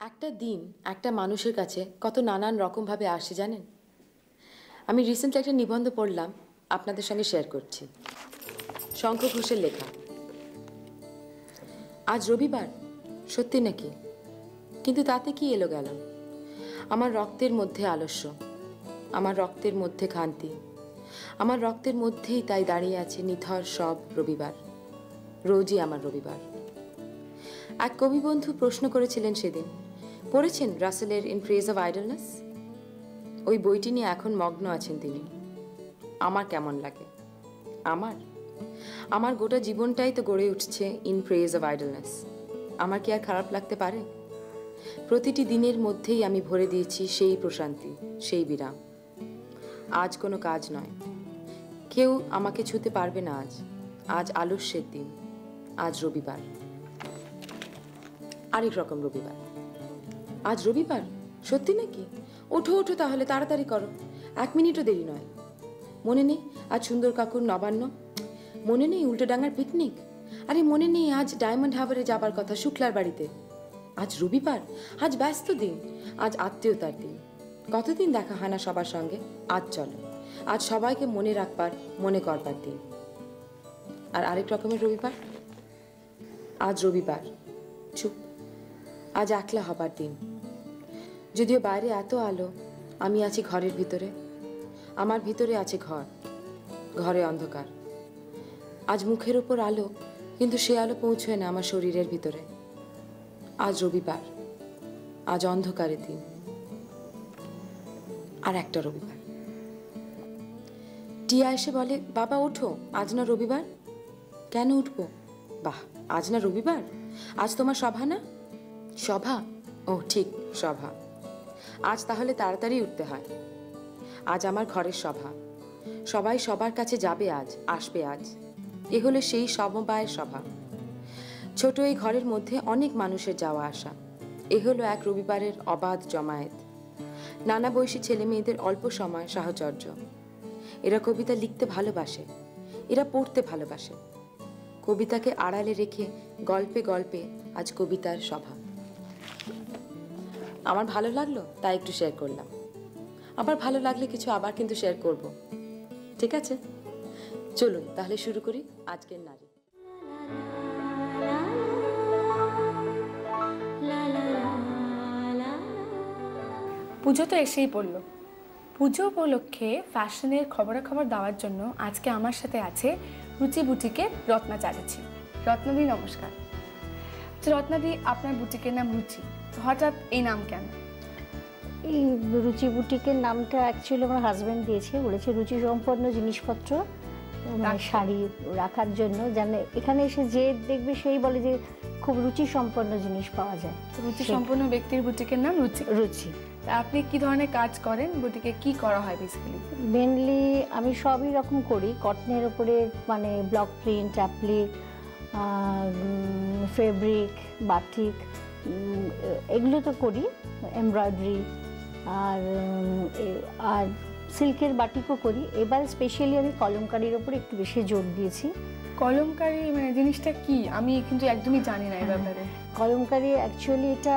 একটা দিন একটা মানুষের কাছে কত নানান রকমভাবে আসে জানেন। আমি রিসেন্টলি একটা নিবন্ধ পড়লাম, আপনাদের সঙ্গে শেয়ার করছি। শঙ্খ ঘোষের লেখা। আজ রবিবার, সত্যি নাকি? কিন্তু তাতে কি এলো গেল? আমার রক্তের মধ্যে আলস্য, আমার রক্তের মধ্যে খান্তি, আমার রক্তের মধ্যেই তাই দাঁড়িয়ে আছে নিথর সব রবিবার। রোজই আমার রবিবার। এক কবি বন্ধু প্রশ্ন করেছিলেন সেদিন, পড়েছেন রাসেলের ইন প্রেজ অফ আইডলনেস? ওই বইটি নিয়ে এখন মগ্ন আছেন তিনি। আমার কেমন লাগে? আমার আমার গোটা জীবনটাই তো গড়ে উঠছে ইন প্রেজ অফ আইডলনেস। আমার কি আর খারাপ লাগতে পারে? প্রতিটি দিনের মধ্যেই আমি ভরে দিয়েছি সেই প্রশান্তি, সেই বিরাম। আজ কোনো কাজ নয়, কেউ আমাকে ছুতে পারবে না আজ। আজ আলস্যের দিন, আজ রবিবার, আরেক রকম রবিবার। আজ রবিবার, সত্যি নাকি? ওঠো ওঠো, তাহলে তাড়াতাড়ি করো, 1 মিনিটও দেরি নয়। মনে নেই আজ সুন্দর কাকুর নবান্ন? মনে নেই উল্টোডাঙ্গার পিকনিক? আরে মনে নেই আজ ডায়মন্ড হারবারে যাবার কথা শুক্লার বাড়িতে? আজ রবিবার, আজ ব্যস্ত দিন, আজ আত্মীয়তার দিন। কতদিন দেখা হয় না সবার সঙ্গে। আজ চলো, আজ সবাইকে মনে রাখবার, মনে করবার দিন। আর আরেক রকমের রবিবার, আজ রবিবার, চুপ, আজ একলা হবার দিন। যদিও বাইরে এত আলো, আমি আছি ঘরের ভিতরে। আমার ভিতরে আছে ঘর, ঘরে অন্ধকার। আজ মুখের উপর আলো, কিন্তু সে আলো পৌঁছয় না আমার শরীরের ভিতরে। আজ রবিবার, আজ অন্ধকারের দিন। আর একটা রবিবার। টিয়া এসে বলে, বাবা ওঠো, আজ না রবিবার। কেন উঠবো? বাহ, আজ না রবিবার? আজ তোমার সভা না? সভা? ও ঠিক, সভা। আজ তাহলে তাড়াতাড়ি উঠতে হয়। আজ আমার ঘরের সভা, সবাই সবার কাছে যাবে আজ, আসবে আজ। এ হলো সেই সমবায়ের সভা। ছোট এই ঘরের মধ্যে অনেক মানুষের যাওয়া আসা। এ হলো এক রবিবারের অবাধ জমায়েত। নানা বয়সী ছেলে মেয়েদের অল্প সময় সাহচর্য। এরা কবিতা লিখতে ভালোবাসে, এরা পড়তে ভালোবাসে। কবিতাকে আড়ালে রেখে গল্পে গল্পে আজ কবিতার সভা। আমার ভালো লাগলো তাই একটু শেয়ার করলাম। আবার ভালো লাগলে কিছু আবার কিন্তু শেয়ার করব, ঠিক আছে? চলুন তাহলে শুরু করি আজকের নারী। পুজো তো এসেই পড়লো। পুজো উপলক্ষে ফ্যাশনের খবরাখবর দেওয়ার জন্য আজকে আমার সাথে আছে রুচি বুটিকের রত্না চ্যাটার্জি। রত্নাদি নমস্কার। রত্নাদি, আপনার বুটিকের নাম রুচি, হঠাৎ এই নাম কেন? এই রুচি বুটিকের নামটা অ্যাকচুয়ালি আমার হাজব্যান্ড দিয়েছে, বলেছে রুচি সম্পন্ন জিনিসপত্র শাড়ি রাখার জন্য, যেন এখানে এসে যে দেখবে সেই বলে যে খুব রুচি সম্পন্ন জিনিস পাওয়া যায়। রুচি সম্পন্ন ব্যক্তির বুটিকের নাম রুচি। রুচি। আপনি কি ধরনের কাজ করেন? বুটিকে কি করা হয় বেসিক্যালি? মেনলি আমি সবই রকম করি, কটনের ওপরে মানে block print, applique, fabric, batik, এগুলো তো করি, এমব্রয়ডারি, আর আর সিল্কের বাটিকও করি। এবার স্পেশালি আমি কলমকারির ওপরে একটু বেশি জোর দিয়েছি। কলমকারি মানে জিনিসটা কি? আমি কিন্তু একদমই জানি না এই ব্যাপারে। কলমকারি অ্যাকচুয়ালি এটা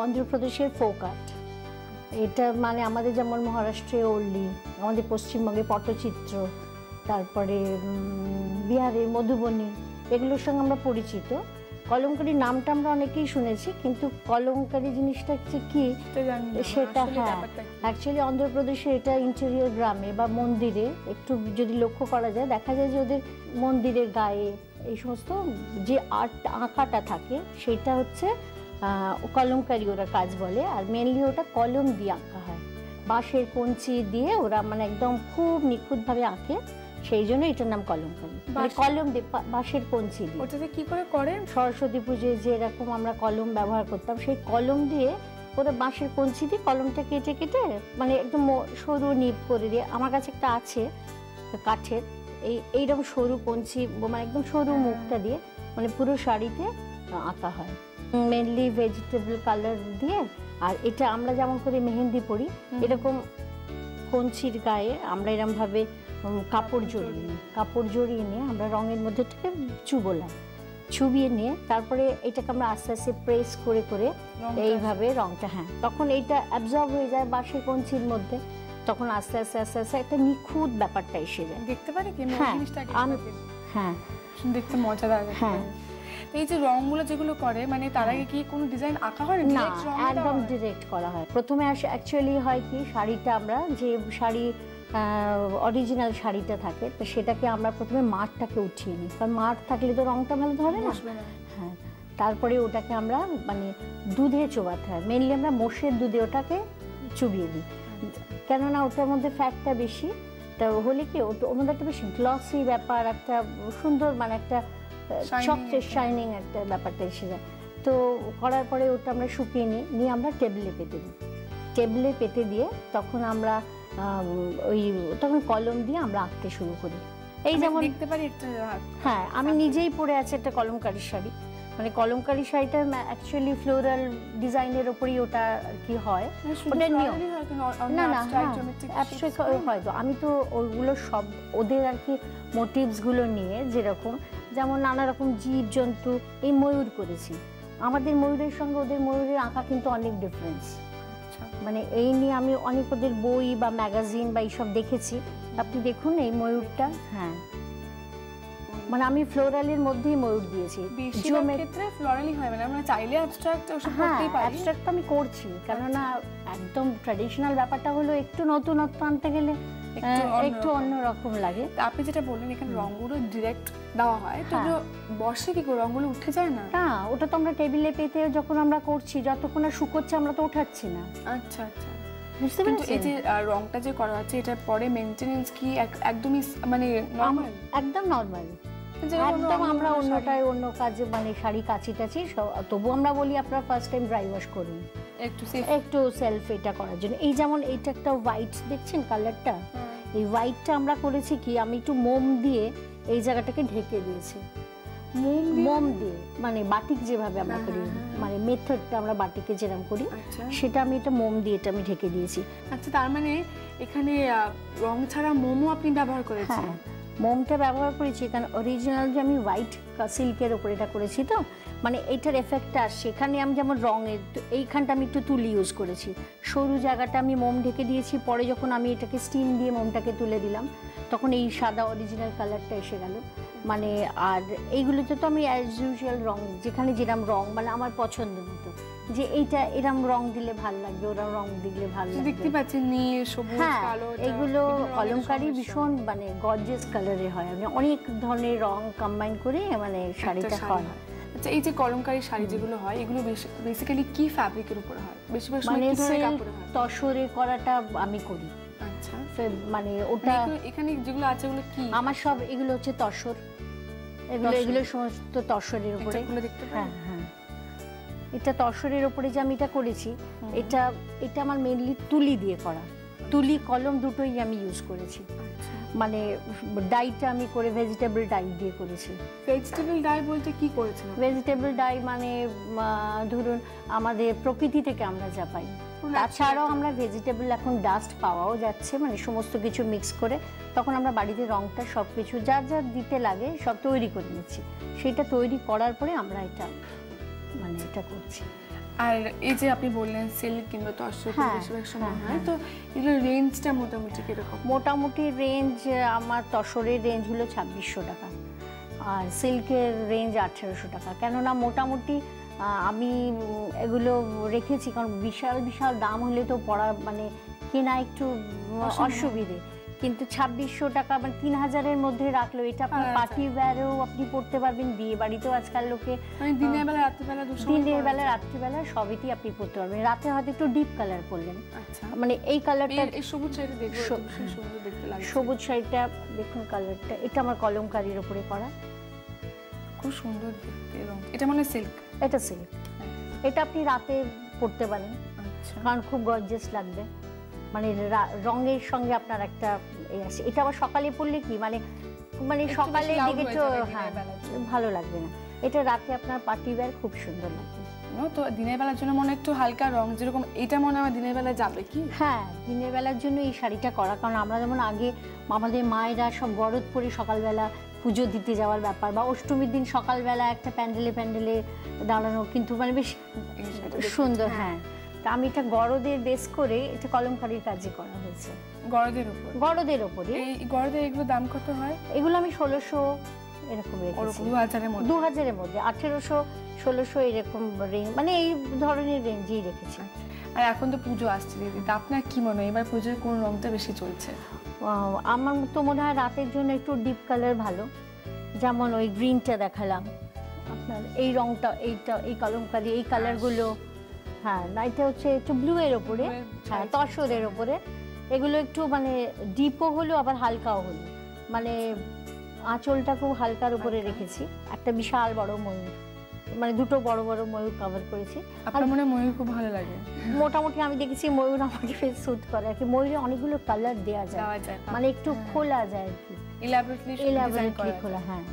অন্ধ্রপ্রদেশের ফোক আর্ট। এটা মানে আমাদের যেমন মহারাষ্ট্রে ওল্ডি, আমাদের পশ্চিমবঙ্গে পটচিত্র, তারপরে বিহারে মধুবনী, এগুলোর সঙ্গে আমরা পরিচিত। কলমকারি নামটা আমরা অনেকেই শুনেছি, কিন্তু কলমকারি জিনিসটা হচ্ছে কি সেটা, হ্যাঁ অ্যাকচুয়ালি অন্ধ্রপ্রদেশে এটা ইন্টেরিয়র গ্রামে বা মন্দিরে একটু যদি লক্ষ্য করা যায়, দেখা যায় যে ওদের মন্দিরের গায়ে এই সমস্ত যে আর্ট আঁকাটা থাকে সেটা হচ্ছে কলমকারি ওরা কাজ বলে। আর মেনলি ওটা কলম দিয়ে আঁকা হয়, বাঁশের কঞ্চি দিয়ে ওরা মানে একদম খুব নিখুঁতভাবে আঁকে, সেই জন্য এটার নাম কলমকারি। মানে কলম দিয়ে, বাঁশের কঞ্চি দিয়ে। ওটাতে কি করে করেন? সরস্বতী পুজোয় যেরকম আমরা কলম ব্যবহার করতাম, সেই কলম দিয়ে ওরা বাঁশের কঞ্চি দিয়ে কলমটা কেটে কেটে মানে একদম সরু নিপ করে দিয়ে, আমার কাছে একটা আছে কাঠের, এইরকম সরু কঞ্চি মানে একদম সরু মুখটা দিয়ে মানে পুরো শাড়িতে আঁকা হয়। মেনলি ভেজিটেবল কালার দিয়ে। আর এটা আমরা যেমন করে মেহেন্দি পরি, এরকম কঞ্চির গায়ে আমরা এরমভাবে কাপড় জড়িয়ে নিই আমরা রঙের মধ্যে থেকে চুবোলাম, চুবিয়ে নিয়ে তারপরে এটাকে আমরা আস্তে আস্তে প্রেস করে করে রংটা এইভাবে রংটা, হ্যাঁ, তখন এইটা অ্যাবজর্ব হয়ে যায় বাঁশের কঞ্চির মধ্যে, তখন আস্তে আস্তে আস্তে আস্তে একটা নিখুঁত ব্যাপারটা এসে যায়। দেখতে পারি কি হ্যাঁ, জিনিসটা হ্যাঁ দেখতে মজাদার। হ্যাঁ। তো এই যে রংগুলো যেগুলো করে মানে তার আগে কি কোনো ডিজাইন আঁকা হয় না, একদম না? ডিরেক্ট করা হয়। প্রথমে অ্যাকচুয়ালি হয় কি, শাড়িটা আমরা যে শাড়ি অরিজিনাল শাড়িটা থাকে তো সেটাকে আমরা প্রথমে মাঠটাকে উঠিয়ে নিই, কারণ মাঠ থাকলে তো রংটা ভালো ধরে না। বসবে না। হ্যাঁ, তারপরে ওটাকে আমরা মানে দুধে চোবাতে হয়, মেনলি আমরা মোষের দুধে ওটাকে চুবিয়ে দিই, কেননা ওটার মধ্যে ফ্যাটটা বেশি। তা হলে কি ওর মধ্যে একটা বেশ গ্লসি ব্যাপার, একটা সুন্দর মানে একটা চকচে শাইনিং একটা ব্যাপারটা এসে যায়। তো করার পরে ওটা আমরা শুকিয়ে নিয়ে আমরা টেবিলে পেতে দিই। টেবিলে পেতে দিয়ে তখন আমরা তখন কলম দিয়ে আমরা আঁকতে শুরু করি। এই যেমন দেখতে পারি একটা, হ্যাঁ, আমি নিজেই পরে আছি একটা কলমকারী শাড়ি, মানে কলমকারী শাড়িটা অ্যাকচুয়ালি ফ্লোরাল ডিজাইনের ওপরই ওটা আর কি হয়, ওটা নিয়ম। না না, অ্যাবস্ট্রাক্ট হয়তো আমি তো ওইগুলো সব ওদের আর কি মোটিভসগুলো নিয়ে, যেরকম যেমন নানা রকম জীবজন্তু, এই ময়ূর করেছি, আমাদের ময়ূরের সঙ্গে ওদের ময়ূরের আঁকা কিন্তু অনেক ডিফারেন্স। মানে এই নিয়ে আমি অনেক ওদের বই বা ম্যাগাজিন বা এইসব দেখেছি, আপনি দেখুন এই ময়ূরটা, হ্যাঁ, মানে আমি ফ্লোরালের মধ্যেই ময়ূর দিয়েছি। ক্ষেত্রে ফ্লোরালই হয়, মানে আমরা চাইলে অ্যাবস্ট্রাক্ট ওসব হ্যাঁ, করতেই পারি। অ্যাবস্ট্রাক্ট আমি করছি, কেননা একদম ট্র্যাডিশনাল ব্যাপারটা হলো একটু নতুনত্ব আনতে গেলে একটু অন্যরকম লাগে। আপনি যেটা বললেন এখানে রংগুলো ডিরেক্ট দেওয়া হয়, তো বসে কি করে রংগুলো উঠে যায় না? না, ওটা তো আমরা টেবিলে পেতে যখন আমরা করছি, যতক্ষণ না শুকোচ্ছে আমরা তো ওঠাচ্ছি না। আচ্ছা আচ্ছা, বুঝতে কিন্তু এই পেরেছেন? যে রংটা যে করা হচ্ছে এটার পরে মেইনটেনেন্স কি একদমই মানে নরমাল? একদম নর্মাল, একদম আমরা অন্যটায় অন্য কাজে মানে শাড়ি কাচি টাচি তবু আমরা বলি আপনারা ফার্স্ট টাইম ড্রাই ওয়াশ করুন, একটু সেলফ এটা করার জন্য। এই যেমন এইটা একটা হোয়াইট দেখছেন কালারটা, এই হোয়াইটটা আমরা করেছি কি, আমি একটু মোম দিয়ে এই জায়গাটাকে ঢেকে দিয়েছি। মোম দিয়ে মানে বাটিক যেভাবে আমরা করি, মানে মেথডটা আমরা বাটিকে যেরকম করি সেটা আমি এটা মোম দিয়ে এটা আমি ঢেকে দিয়েছি। আচ্ছা, তার মানে এখানে রং ছাড়া মোমও আপনি ব্যবহার করেছেন? হ্যাঁ, মোমটা ব্যবহার করেছি, কারণ অরিজিনাল যে আমি হোয়াইট সিল্কের ওপর এটা করেছি, তো মানে এইটার এফেক্টটা আসছে। এখানে আমি যেমন রঙের এইখানটা আমি একটু তুলি ইউজ করেছি, সরু জায়গাটা আমি মোম ঢেকে দিয়েছি, পরে যখন আমি এটাকে স্টিম দিয়ে মোমটাকে তুলে দিলাম তখন এই সাদা অরিজিনাল কালারটা এসে গেল। মানে আর এইগুলোতে তো আমি অ্যাজ ইউজুয়াল রং, যেখানে যেরকম রং মানে আমার পছন্দ মতো, যে এইটা এরম রং দিলে ভাল লাগবে, ওরম রং দিলে ভাল লাগবে। দেখতে পাচ্ছেন নীল, সবুজ, হ্যাঁ, কালো, এগুলো কলমকারি ভীষণ মানে গর্জিয়াস কালারে হয়, মানে অনেক ধরনের রং কম্বাইন করে মানে শাড়িটা হয়। আচ্ছা, এই যে কলমকারি শাড়ি যেগুলো হয় এগুলো বেসিক্যালি কি ফ্যাব্রিকের উপর হয়? বেশিরভাগ সময় মানে কি ধরনের কাপড়ে হয়? তসরে করাটা আমি করি। আচ্ছা, মানে ওটা এখানে যেগুলো আছে ওগুলো কি? আমার সব এগুলো হচ্ছে তসর, এগুলো সমস্ত তসরের উপরে। হ্যাঁ হ্যাঁ, এটা তসরের উপরে যে আমি এটা করেছি, এটা আমার মেনলি তুলি দিয়ে করা, তুলি কলম দুটোই আমি ইউজ করেছি। মানে ডাইটা আমি করে ভেজিটেবল ডাই দিয়ে করেছি। ভেজিটেবল ডাই বলতে কি করেছেন? ভেজিটেবল ডাই মানে ধরুন আমাদের প্রকৃতি থেকে আমরা যা পাই, তাছাড়াও আমরা ভেজিটেবল এখন ডাস্ট পাওয়াও যাচ্ছে, মানে সমস্ত কিছু মিক্স করে তখন আমরা বাড়িতে রংটা সব কিছু যা যা দিতে লাগে সব তৈরি করে নিচ্ছি, সেটা তৈরি করার পরে আমরা এটা মানে এটা করছি। আর এই যে আপনি বললেন সিল্ক কিংবা তসর বেশিরভাগ সময় হয়, তো এগুলোর রেঞ্জটা মোটামুটি কিরকম? মোটামুটি রেঞ্জ আমার তসরের রেঞ্জ হলো 2600 টাকা আর সিল্কের রেঞ্জ 1800 টাকা। কেননা মোটামুটি আমি এগুলো রেখেছি, কারণ বিশাল বিশাল দাম হলে তো পড়া মানে কেনা একটু অসুবিধে, কিন্তু 2600 টাকা মানে 3000-এর মধ্যে রাখলো, এটা আপনি পার্টি ওয়্যারেও আপনি পড়তে পারবেন, বিয়ে বাড়িতেও আজকাল লোকে দিনের বেলা রাত্রিবেলা দিনের বেলা রাত্রিবেলা সবইতেই আপনি পড়তে পারবেন। রাতে হয়তো একটু ডিপ কালার পরলেন, মানে এই কালারটা সবুজ শাড়িটা দেখতে সুন্দর লাগে। সবুজ শাড়িটা দেখুন কালারটা, এটা আমার কলমকারির উপরে করা, খুব সুন্দর দেখতে রং। এটা মানে সিল্ক? এটা সিল্ক, এটা আপনি রাতে পরতে পারেন, কারণ খুব গর্জিয়াস লাগবে, মানে রঙের সঙ্গে আপনার একটা আছে। এটা আবার সকালে পরলে কি মানে মানে সকালের দিকে তো হ্যাঁ ভালো লাগবে না, এটা রাতে আপনার পার্টি ওয়্যার খুব সুন্দর লাগবে। তো দিনের বেলার জন্য মনে একটু হালকা রং, যেরকম এটা মনে হয় দিনের বেলা যাবে কি? হ্যাঁ, দিনের বেলার জন্য এই শাড়িটা করা, কারণ আমরা যেমন আগে আমাদের মায়েরা সব গরদ পরে সকালবেলা পুজো দিতে যাওয়ার ব্যাপার, বা অষ্টমীর দিন সকালবেলা একটা প্যান্ডেলে দাঁড়ানো, কিন্তু মানে বেশ সুন্দর। হ্যাঁ, তা আমি এটা গড়দের বেস করে এটা কলমকারির কাজে করা হয়েছে, গড়দের ওপরে। এই গড়দের এগুলো দাম কত হয়? এগুলো আমি 1600 এরকম রেখেছি, 2000-এর মধ্যে 1800 1600 এরকম রেঞ্জ, মানে এই ধরনের রেঞ্জেই রেখেছি। আর এখন তো পুজো আসছে দিদি, তা আপনার কি মনে হয় এবার পুজোর কোন রংটা বেশি চলছে? আমার তো মনে হয় রাতের জন্য একটু ডিপ কালার ভালো, যেমন ওই গ্রিনটা দেখালাম আপনার, এই রংটা, এই কলমকারি, এই কালারগুলো। হ্যাঁ, না এটা হচ্ছে একটু ব্লু এর ওপরে, হ্যাঁ তসরের ওপরে, এগুলো একটু মানে ডিপও হলো আবার হালকাও হলো, মানে আঁচলটা খুব হালকার উপরে রেখেছি। একটা বিশাল বড় ময়ূর, মানে দুটো বড় বড় ময়ূর কভার করেছি। আপনার মনে হয় ময়ূর খুব ভালো লাগে? মোটামুটি আমি দেখেছি ময়ূর আমাকে ফেস স্যুট করে আর কি, ময়ূরে অনেকগুলো কালার দেওয়া যায়, মানে একটু খোলা যায় আর কি, ইলাবোরেটলি খোলা। হ্যাঁ,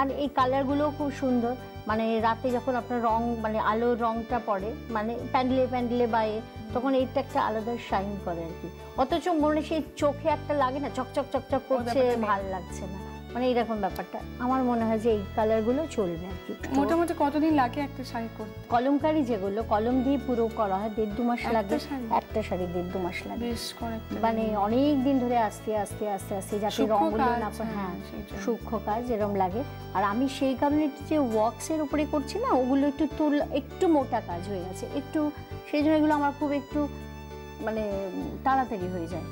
আর এই কালারগুলোও খুব সুন্দর, মানে রাতে যখন আপনার রং, মানে আলোর রংটা পড়ে, মানে প্যান্ডেলে বায়ে, তখন এইটা একটা আলাদা শাইন করে আর কি। অথচ মনে সেই চোখে একটা লাগে না, চকচক চকচক করছে, ভালো লাগছে না, মানে এইরকম ব্যাপারটা। আমার মনে হয় যে এই কালারগুলো চলবে আর কি। মোটামুটি কতদিন লাগে একটা শাড়ি করতে? কলমকারি যেগুলো কলম দিয়ে পুরো করা হয় 1.5-2 মাস লাগে, একটা শাড়ি 1.5-2 মাস লাগে, মানে অনেক দিন ধরে আস্তে আস্তে যাতে রঙগুলো না, হ্যাঁ সূক্ষ্ম কাজ এরকম লাগে। আর আমি সেই কারণে যে ওয়াক্সের উপরে করছি না, ওগুলো একটু মোটা কাজ হয়ে গেছে একটু, সেই জন্য এগুলো আমার খুব একটু মানে তাড়াতাড়ি হয়ে যায়।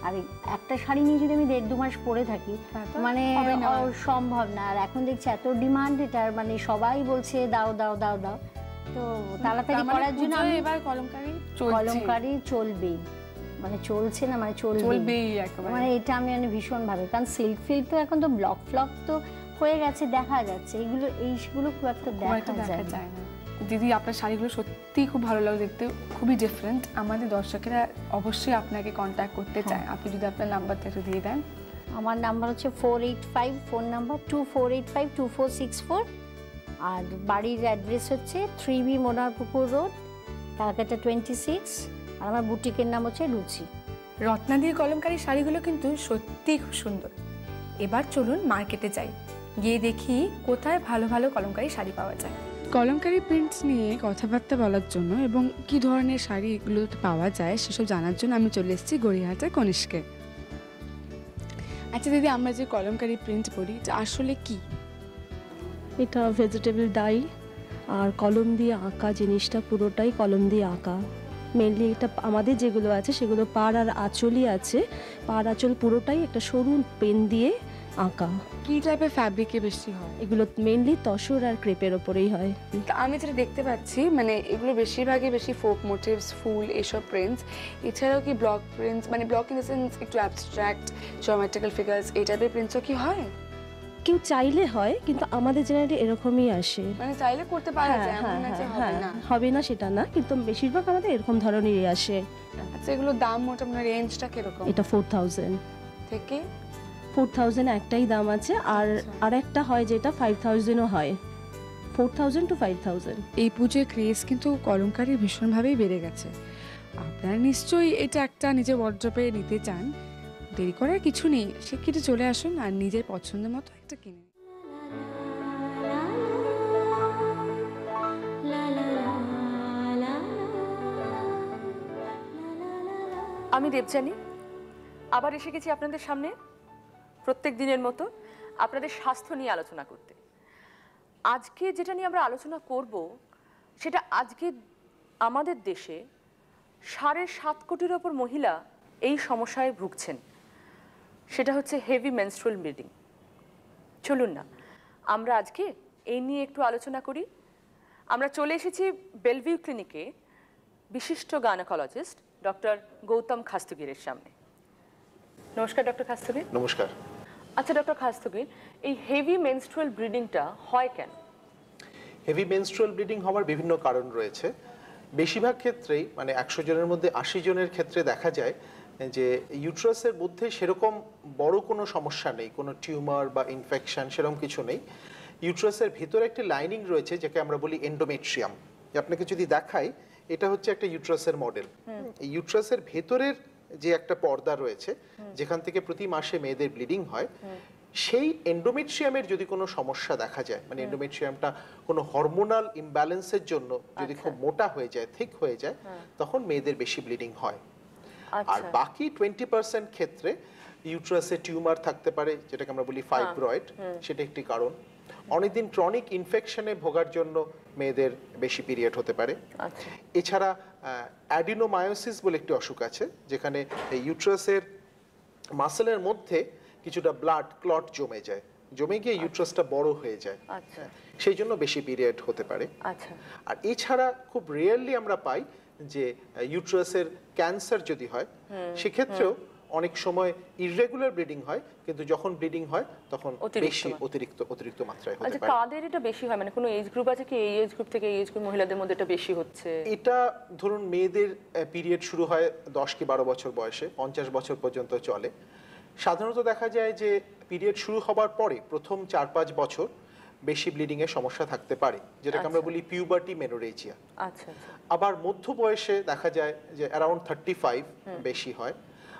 আর একটা শাড়ি নিয়ে যদি আমি 1.5-2 মাস পরে থাকি, মানে সম্ভব না। আর এখন দেখছি এত ডিমান্ড এটার, মানে সবাই বলছে দাও দাও দাও দাও, তো তাড়াতাড়ি করার জন্য আমি এবার কলমকারি চলবেই, মানে চলছে না, মানে চলবেই, মানে এটা আমি ভীষণ ভাবে, কারণ সিল্ক ফিল্ক তো এখন তো ব্লক ফ্লক তো হয়ে গেছে, দেখা যাচ্ছে এইগুলো খুব একটা দেখা যায় না। দিদি, আপনার শাড়িগুলো সত্যিই খুব ভালো লাগে দেখতে, খুবই ডিফারেন্ট। আমাদের দর্শকেরা অবশ্যই আপনাকে কন্ট্যাক্ট করতে চায়, আপনি যদি আপনার নাম্বারটা একটু দিয়ে দেন। আমার নাম্বার হচ্ছে 485, ফোন নাম্বার 2485-2464, আর বাড়ির অ্যাড্রেস হচ্ছে 3B মোনারপুকুর রোড, ক্যালকাটা 26, আর আমার বুটিকের নাম হচ্ছে রুচি। রত্নাদির কলমকারি শাড়িগুলো কিন্তু সত্যিই খুব সুন্দর। এবার চলুন মার্কেটে যাই, গিয়ে দেখি কোথায় ভালো ভালো কলমকারি শাড়ি পাওয়া যায়। কলমকারি প্রিন্টস নিয়ে কথাবার্তা বলার জন্য এবং কি ধরনের শাড়ি এগুলো পাওয়া যায় সেসব জানার জন্য আমি চলে এসেছি গড়িয়াহাটের কনিষ্কে। আচ্ছা দিদি, আমরা যে কলমকারি প্রিন্ট পড়ি এটা আসলে কি? এটা ভেজিটেবল ডাই আর কলম দিয়ে আঁকা, জিনিসটা পুরোটাই কলম দিয়ে আঁকা। মেনলি এটা আমাদের যেগুলো আছে সেগুলো পাড় আর আঁচলই আছে, পাড় আঁচল পুরোটাই একটা সরু পেন দিয়ে আঁকা। কি টাইপের ফ্যাব্রিকে বেশি হয়? এগুলো মেনলি তসর আর ক্রেপের ওপরেই হয়। আমি যেটা দেখতে পাচ্ছি, মানে এগুলো বেশিরভাগই বেশি ফোক মোটিভস, ফুল, এসব প্রিন্টস। এছাড়াও কি ব্লক প্রিন্টস, মানে ব্লক ইন দ্য সেন্স একটু অ্যাবস্ট্রাক্ট জিওমেট্রিক্যাল ফিগার্স, এই টাইপের প্রিন্টসও কি হয়? কেউ চাইলে হয়, কিন্তু আমাদের জেনারেলি এরকমই আসে, মানে চাইলে করতে পারা যায়, এমন না যে হবে না। হবে না সেটা না, কিন্তু বেশিরভাগ আমাদের এরকম ধরনেরই আসে। আচ্ছা, এগুলোর দাম মোটামুটি রেঞ্জটা কিরকম? এটা 4000 থেকে 4000 একটাই দাম আছে, আর আরেকটা হয় যেটা 5000ও হয়, 4000 to 5000। এই পুজোর ক্রেজ কিন্তু কলমকারির ভীষণভাবেই বেড়ে গেছে। আপনারা নিশ্চয়ই এটা একটা নিজের ওয়ার্ড্রপে নিতে চান, দেরি করার কিছু নেই, শিগগিরই চলে আসুন আর নিজের পছন্দের মতো একটা কিনে নিন। আমি দেবযানী, আবার এসে গেছি আপনাদের সামনে প্রত্যেক দিনের মতো আপনাদের স্বাস্থ্য নিয়ে আলোচনা করতে। আজকে যেটা নিয়ে আমরা আলোচনা করব সেটা আজকে আমাদের দেশে 7.5 কোটির ওপর মহিলা এই সমস্যায় ভুগছেন, সেটা হচ্ছে হেভি মেনস্ট্রুয়াল ব্লিডিং। চলুন না আমরা আজকে এই নিয়ে একটু আলোচনা করি। আমরা চলে এসেছি বেলভিউ ক্লিনিকে বিশিষ্ট গাইনোকোলজিস্ট ডক্টর গৌতম খাস্তগিরের সামনে। নমস্কার ডক্টর খাস্তগির। নমস্কার। আচ্ছা ডক্টর খাস্তগির, এই হেভি মেনস্ট্রুয়াল ব্লিডিংটা হয় কেন? হেভি মেনস্ট্রুয়াল ব্লিডিং হওয়ার বিভিন্ন কারণ রয়েছে। বেশিরভাগ ক্ষেত্রেই, মানে 100 জনের মধ্যে 80 জনের ক্ষেত্রে দেখা যায় যে ইউট্রাসের মধ্যে সেরকম বড় কোনো সমস্যা নেই, কোনো টিউমার বা ইনফেকশন সেরকম কিছু নেই। ইউট্রাসের ভিতরে একটি লাইনিং রয়েছে যাকে আমরা বলি এন্ডোমেট্রিয়াম। আপনাকে যদি দেখাই, এটা হচ্ছে একটা ইউট্রাসের মডেল। এই ইউট্রাসের ভেতরের যে একটা পর্দা রয়েছে যেখান থেকে প্রতি মাসে মেয়েদের ব্লিডিং হয়, সেই এন্ডোমেট্রিয়ামের যদি কোনো সমস্যা দেখা যায়, মানে এন্ডোমেট্রিয়ামটা কোনো হরমোনাল ইমব্যালেন্সের জন্য যদি খুব মোটা হয়ে যায়, থিক হয়ে যায়, তখন মেয়েদের বেশি ব্লিডিং হয়। আর বাকি 20% ক্ষেত্রে ইউট্রাসে টিউমার থাকতে পারে, যেটাকে আমরা বলি ফাইব্রয়েড, সেটা একটি কারণ। অনেকদিন ক্রনিক ইনফেকশনে ভোগার জন্য মেয়েদের বেশি পিরিয়ড হতে পারে। এছাড়া অ্যাডিনোমায়োসিস বলে একটি অসুখ আছে, যেখানে ইউট্রাসের মাসেলের মধ্যে কিছুটা ব্লাড ক্লট জমে যায়, জমে গিয়ে ইউট্রাসটা বড় হয়ে যায়, সেই জন্য বেশি পিরিয়ড হতে পারে। আর এছাড়া খুব রিয়েরলি আমরা পাই যে ইউট্রাসের ক্যান্সার যদি হয়, সেক্ষেত্রেও অনেক সময় ইররেগুলার ব্লিডিং হয়, কিন্তু যখন ব্লিডিং হয় তখন বেশি অতিরিক্ত মাত্রায় হতে পারে। কাদের এটা বেশি হয়, মানে কোনো এজ গ্রুপ আছে কি, এই এজ গ্রুপ থেকে এই এজ গ্রুপ মহিলাদের মধ্যে এটা বেশি হচ্ছে? এটা ধরুন মেয়েদের পিরিয়ড শুরু হয় 10 কি 12 বছর বয়সে, 50 বছর পর্যন্ত চলে। সাধারণত দেখা যায় যে পিরিয়ড শুরু হবার পরে প্রথম 4-5 বছর বেশি ব্লিডিং এর সমস্যা থাকতে পারে, যেটাকে আমরা বলি পিউবার্টি মেনোরেজিয়া। আবার মধ্য বয়সে দেখা যায় যে অ্যারাউন্ড 35 বেশি হয়।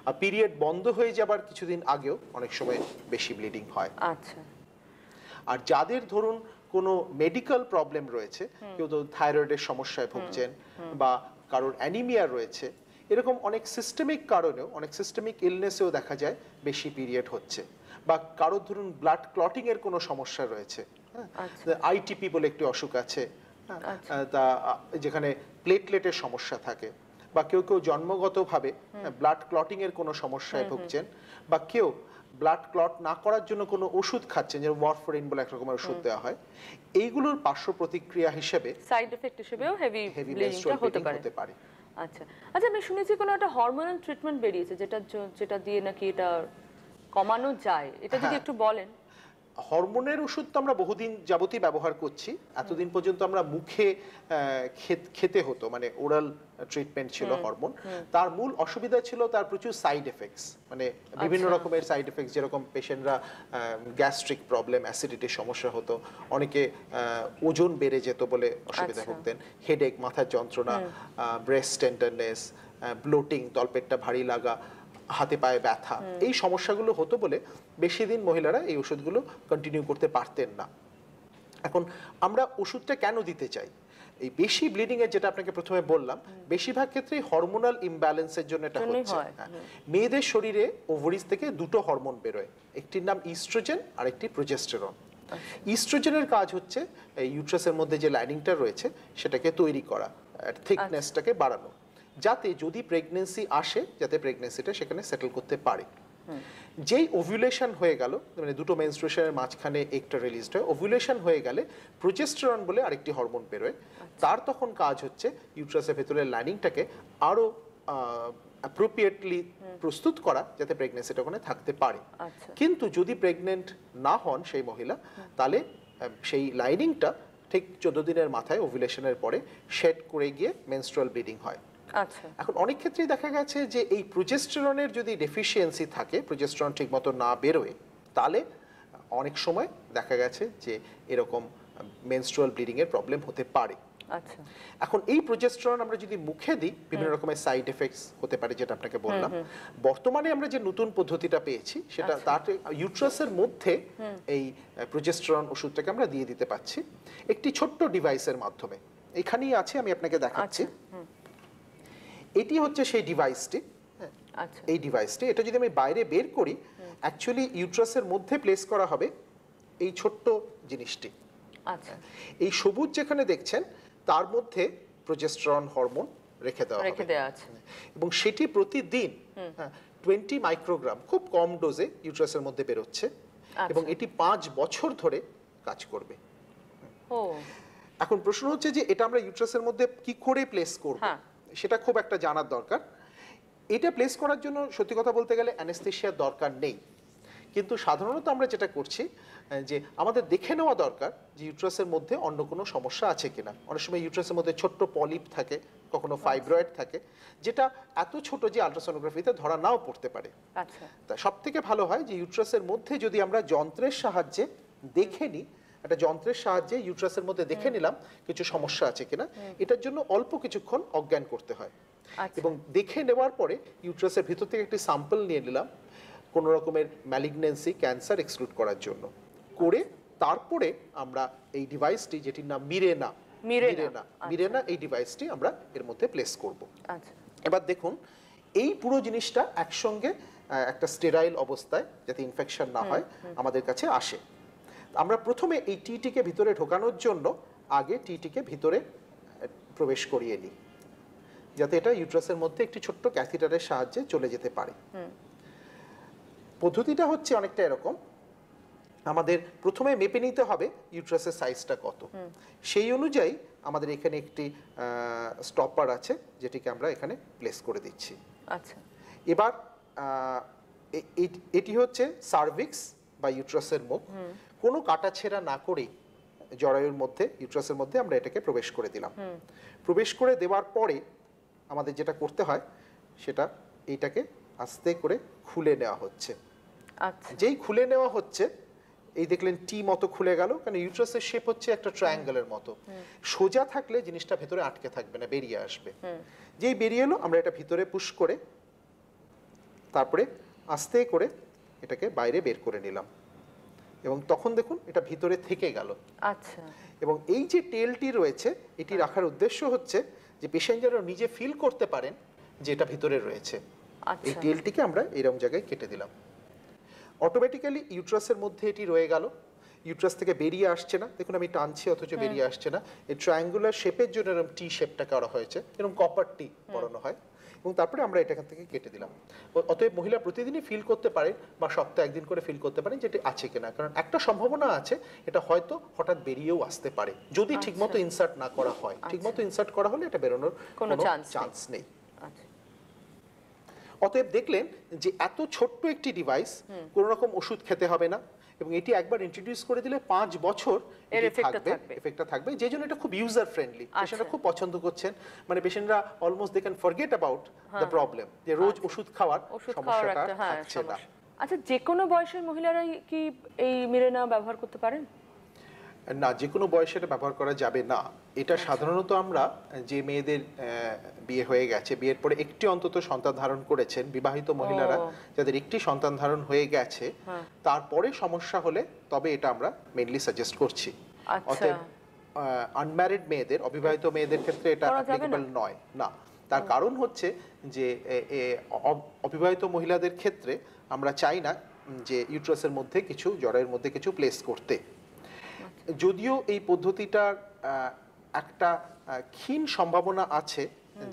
আর পিরিয়ড বন্ধ হয়ে যাবার কিছুদিন আগেও অনেক সময় বেশি ব্লিডিং হয়। আর যাদের ধরুন কোনো মেডিকেল প্রবলেম রয়েছে, কেউ তো থাইরয়েডের সমস্যায় ভুগছেন বা কারোর অ্যানিমিয়া রয়েছে, এরকম অনেক সিস্টেমিক কারণেও, অনেক সিস্টেমিক ইলনেসেও দেখা যায় বেশি পিরিয়ড হচ্ছে। বা কারোর ধরুন ব্লাড ক্লটিং এর কোনো সমস্যা রয়েছে, আইটিপি বলে একটি অসুখ আছে, তা যেখানে প্লেটলেটের সমস্যা থাকে, বা কেউ কেউ জন্মগতভাবে ব্লাড ক্লটিং এর কোনো সমস্যায় ভুগছেন, বা কেউ ব্লাড ক্লট না করার জন্য কোনো ওষুধ খাচ্ছেন, যেমন ওয়ারফারিন বলে এক রকমের ওষুধ দেওয়া হয়, এইগুলোর পার্শ্ব প্রতিক্রিয়া হিসেবে, সাইড এফেক্ট হিসেবেও হেভি ব্লিডিংটা হতে পারে। আচ্ছা, আমি শুনেছি কোনো একটা হরমোনাল ট্রিটমেন্ট বেরিয়েছে যেটা দিয়ে নাকি এটা কমানো যায়, এটা যদি একটু বলেন। হরমোনের ওষুধ তো আমরা বহুদিন যাবতই ব্যবহার করছি। এতদিন পর্যন্ত আমরা মুখে খেতে হতো, মানে ওরাল ট্রিটমেন্ট ছিল হরমোন। তার মূল অসুবিধা ছিল তার প্রচুর সাইড এফেক্টস, মানে বিভিন্ন রকমের সাইড এফেক্টস, যেরকম পেশেন্টরা গ্যাস্ট্রিক প্রবলেম, অ্যাসিডিটির সমস্যা হতো, অনেকে ওজন বেড়ে যেত বলে অসুবিধা ভুগতেন, হেডেক, মাথার যন্ত্রণা, ব্রেস্ট টেন্ডারনেস, ব্লোটিং, তলপেটটা ভারী লাগা, হাতে পায়ে ব্যথা, এই সমস্যাগুলো হতো বলে বেশি দিন মহিলারা এই ওষুধগুলো কন্টিনিউ করতে পারতেন না। এখন আমরা ওষুধটা কেন দিতে চাই? এই বেশি ব্লিডিং এর, যেটা আপনাকে প্রথমে বললাম, বেশিরভাগ ক্ষেত্রে হরমোনাল ইমব্যালেন্সের জন্য এটা হচ্ছে। মেয়েদের শরীরে ওভারিজ থেকে দুটো হরমোন বেরোয়, একটির নাম ইস্ট্রোজেন আর একটি প্রোজেস্টেরন। ইস্ট্রোজেনের কাজ হচ্ছে ইউট্রাসের মধ্যে যে লাইনিংটা রয়েছে সেটাকে তৈরি করা, থিকনেসটাকে বাড়ানো, যাতে যদি প্রেগন্যান্সি আসে, যাতে প্রেগন্যান্সিটা সেখানে সেটেল করতে পারে। যেই ওভুলেশন হয়ে গেল, মানে দুটো মেনস্ট্রুয়েশনের মাঝখানে একটা রিলিজড হয়, ওভুলেশন হয়ে গেলে প্রোজেস্টেরন বলে আরেকটি হরমোন বেরোয়, তার তখন কাজ হচ্ছে ইউট্রাসের ভেতরের লাইনিংটাকে আরো অ্যাপ্রোপ্রিয়েটলি প্রস্তুত করা, যাতে প্রেগন্যান্সিটা ওখানে থাকতে পারে। কিন্তু যদি প্রেগনেন্ট না হন সেই মহিলা, তাহলে সেই লাইনিংটা ঠিক 14 দিনের মাথায় ওভুলেশনের পরে শেড করে গিয়ে মেনস্ট্রুয়াল ব্লিডিং হয়। এখন অনেক ক্ষেত্রেই দেখা গেছে যে এই প্রোজেস্টেরনের যদি ডেফিসিয়েন্সি থাকে, প্রোজেস্টেরন ঠিকমতো না বেরোয়, তাহলে অনেক সময় দেখা গেছে যে এরকম মেনস্ট্রুয়াল ব্লিডিং এর প্রবলেম হতে পারে। এখন এই প্রোজেস্টেরন আমরা যদি মুখে দিই, বিভিন্ন রকমের সাইড এফেক্টস হতে পারে, যেটা আপনাকে বললাম। বর্তমানে আমরা যে নতুন পদ্ধতিটা পেয়েছি, সেটা তাতে ইউট্রাসের মধ্যে এই প্রোজেস্টেরন ওষুধটাকে আমরা দিয়ে দিতে পাচ্ছি একটি ছোট্ট ডিভাইসের মাধ্যমে। এখানেই আছে, আমি আপনাকে দেখাচ্ছি। এটি হচ্ছে সেই ডিভাইসটি। এই ডিভাইসটি, এটা যদি আমি বাইরে বের করি, অ্যাকচুয়ালি ইউট্রাসের মধ্যে প্লেস করা হবে এই ছোট্ট জিনিসটি। এই সবুজ যেখানে দেখছেন, তার মধ্যে প্রোজেস্টেরন হরমোন রেখে দেওয়া আছে, এবং সেটি প্রতিদিন 20 মাইক্রোগ্রাম, খুব কম ডোজে ইউট্রাসের মধ্যে বেরোচ্ছে, এবং এটি 5 বছর ধরে কাজ করবে। এখন প্রশ্ন হচ্ছে যে এটা আমরা ইউট্রাসের মধ্যে কি করে প্লেস করব, সেটা খুব একটা জানার দরকার। এটা প্লেস করার জন্য সত্যি কথা বলতে গেলে অ্যানেস্থেশিয়ার দরকার নেই, কিন্তু সাধারণত আমরা যেটা করছি যে আমাদের দেখে নেওয়া দরকার যে ইউট্রাসের মধ্যে অন্য কোনো সমস্যা আছে কিনা। অনেক সময় ইউট্রাসের মধ্যে ছোট্ট পলিপ থাকে, কখনো ফাইব্রয়েড থাকে, যেটা এত ছোট যে আল্ট্রাসোনোগ্রাফিতে ধরা নাও পড়তে পারে। তা সব থেকে ভালো হয় যে ইউট্রাসের মধ্যে যদি আমরা যন্ত্রের সাহায্যে দেখে নিই, একটা যন্ত্রের সাহায্যে ইউট্রাসের মধ্যে দেখে নিলাম কিছু সমস্যা আছে কিনা, এটার জন্য অল্প কিছুক্ষণ অজ্ঞান করতে হয়, এবং দেখে নেওয়ার পরে ইউট্রাসের ভিতর থেকে একটি স্যাম্পল নিয়ে নিলাম, কোনো রকমের ম্যালিগনেন্সি, ক্যান্সার এক্সক্লুড করার জন্য। করে তারপরে আমরা এই ডিভাইসটি, যেটির নাম মিরেনা, এই ডিভাইসটি আমরা এর মধ্যে প্লেস করব। আচ্ছা, এবার দেখুন, এই পুরো জিনিসটা একসঙ্গে একটা স্টেরাইল অবস্থায়, যাতে ইনফেকশন না হয়, আমাদের কাছে আসে। আমরা প্রথমে এই টিটিকে ভিতরে ঢোকানোর জন্য আগে টিটিকে ভিতরে প্রবেশ করিয়ে নিই, যাতে এটা ইউট্রাসের মধ্যে একটি ছোট্ট ক্যাথিটারের সাহায্যে চলে যেতে পারে। পদ্ধতিটা হচ্ছে অনেকটা এরকম, আমাদের প্রথমে মেপে নিতে হবে ইউট্রাসের সাইজটা কত। সেই অনুযায়ী আমাদের এখানে একটি স্টপার আছে, যেটিকে আমরা এখানে প্লেস করে দিচ্ছি। আচ্ছা, এবার এটি হচ্ছে সার্ভিক্স বা ইউট্রাসের মুখ। কোনো কাটাছেঁড়া না করেই জরায়ুর মধ্যে, ইউট্রাসের মধ্যে আমরা এটাকে প্রবেশ করে দিলাম। প্রবেশ করে দেওয়ার পরে আমাদের যেটা করতে হয় সেটা এইটাকে আস্তে করে খুলে নেওয়া হচ্ছে। আচ্ছা, যেই খুলে নেওয়া হচ্ছে, এই দেখলেন টি মতো খুলে গেল, কারণ ইউট্রাসের শেপ হচ্ছে একটা ট্রায়াঙ্গেলের মতো। সোজা থাকলে জিনিসটা ভেতরে আটকে থাকবে না, বেরিয়ে আসবে। যেই বেরিয়ে এলো, আমরা এটা ভিতরে পুশ করে তারপরে আস্তে করে এটাকে বাইরে বের করে নিলাম, এবং তখন দেখুন এটা ভিতরে থেকে গেল। আচ্ছা, এবং এই যে টেলটি রয়েছে, এটি রাখার উদ্দেশ্য হচ্ছে যে পেশেন্ট যেন নিজে ফিল করতে পারেন যে এটা ভিতরে রয়েছে। আচ্ছা, এই টেলটিকে আমরা এরকম জায়গায় কেটে দিলাম। অটোমেটিক্যালি ইউট্রাসের মধ্যে এটি রয়ে গেল, ইউট্রাস থেকে বেরিয়ে আসছে না। দেখুন আমি টানছি অথচ বেরিয়ে আসছে না। এই ট্রায়াঙ্গুলার শেপের জন্য এরকম টি শেপটা করা হয়েছে, এরকম কপার টি পরানো হয়, এবং তারপরে আমরা এটা এখান থেকে কেটে দিলাম। অতএব মহিলা প্রতিদিনই ফিল করতে পারে বা সপ্তাহে একদিন করে ফিল করতে পারেন যে এটা আছে কিনা, কারণ একটা সম্ভাবনা আছে এটা হয়তো হঠাৎ বেরিয়েও আসতে পারে যদি ঠিকমতো ইনসার্ট না করা হয়। ঠিকমতো ইনসার্ট করা হলে এটা বেরোনোর কোনো চান্স নেই। আচ্ছা, অতএব দেখলেন যে এত ছোট্ট একটি ডিভাইস, কোনো রকম ওষুধ খেতে হবে না, এবং এটি একবার ইন্ট্রোডিউস করে দিলে 5 বছর এফেক্টটা থাকবে, যে জন্য এটা খুব ইউজার ফ্রেন্ডলি। পেশেন্টরা খুব পছন্দ করছেন, মানে পেশেন্টরা almost they can forget about the problem, যে রোজ ওষুধ খাওয়ার সমস্যাটা থাকছে না। আচ্ছা, যে কোনো বয়সের মহিলারাই কি এই মিরেনা ব্যবহার করতে পারেন? না, যে কোনো বয়সে এটা ব্যবহার করা যাবে না। এটা সাধারণত আমরা যে মেয়েদের বিয়ে হয়ে গেছে, বিয়ের পরে একটি অন্তত সন্তান ধারণ করেছেন, বিবাহিত মহিলারা যাদের একটি সন্তান ধারণ হয়ে গেছে, তারপরে সমস্যা হলে তবে এটা আমরা মেইনলি সাজেস্ট করছি। অতএব আনম্যারিড মেয়েদের, অবিবাহিত মেয়েদের ক্ষেত্রে এটা অ্যাপ্লিকেবল নয়। না, তার কারণ হচ্ছে যে অবিবাহিত মহিলাদের ক্ষেত্রে আমরা চাই না যে ইউট্রাসের মধ্যে কিছু, জরায়ুর মধ্যে কিছু প্লেস করতে। যদিও এই পদ্ধতিটার একটা ক্ষীণ সম্ভাবনা আছে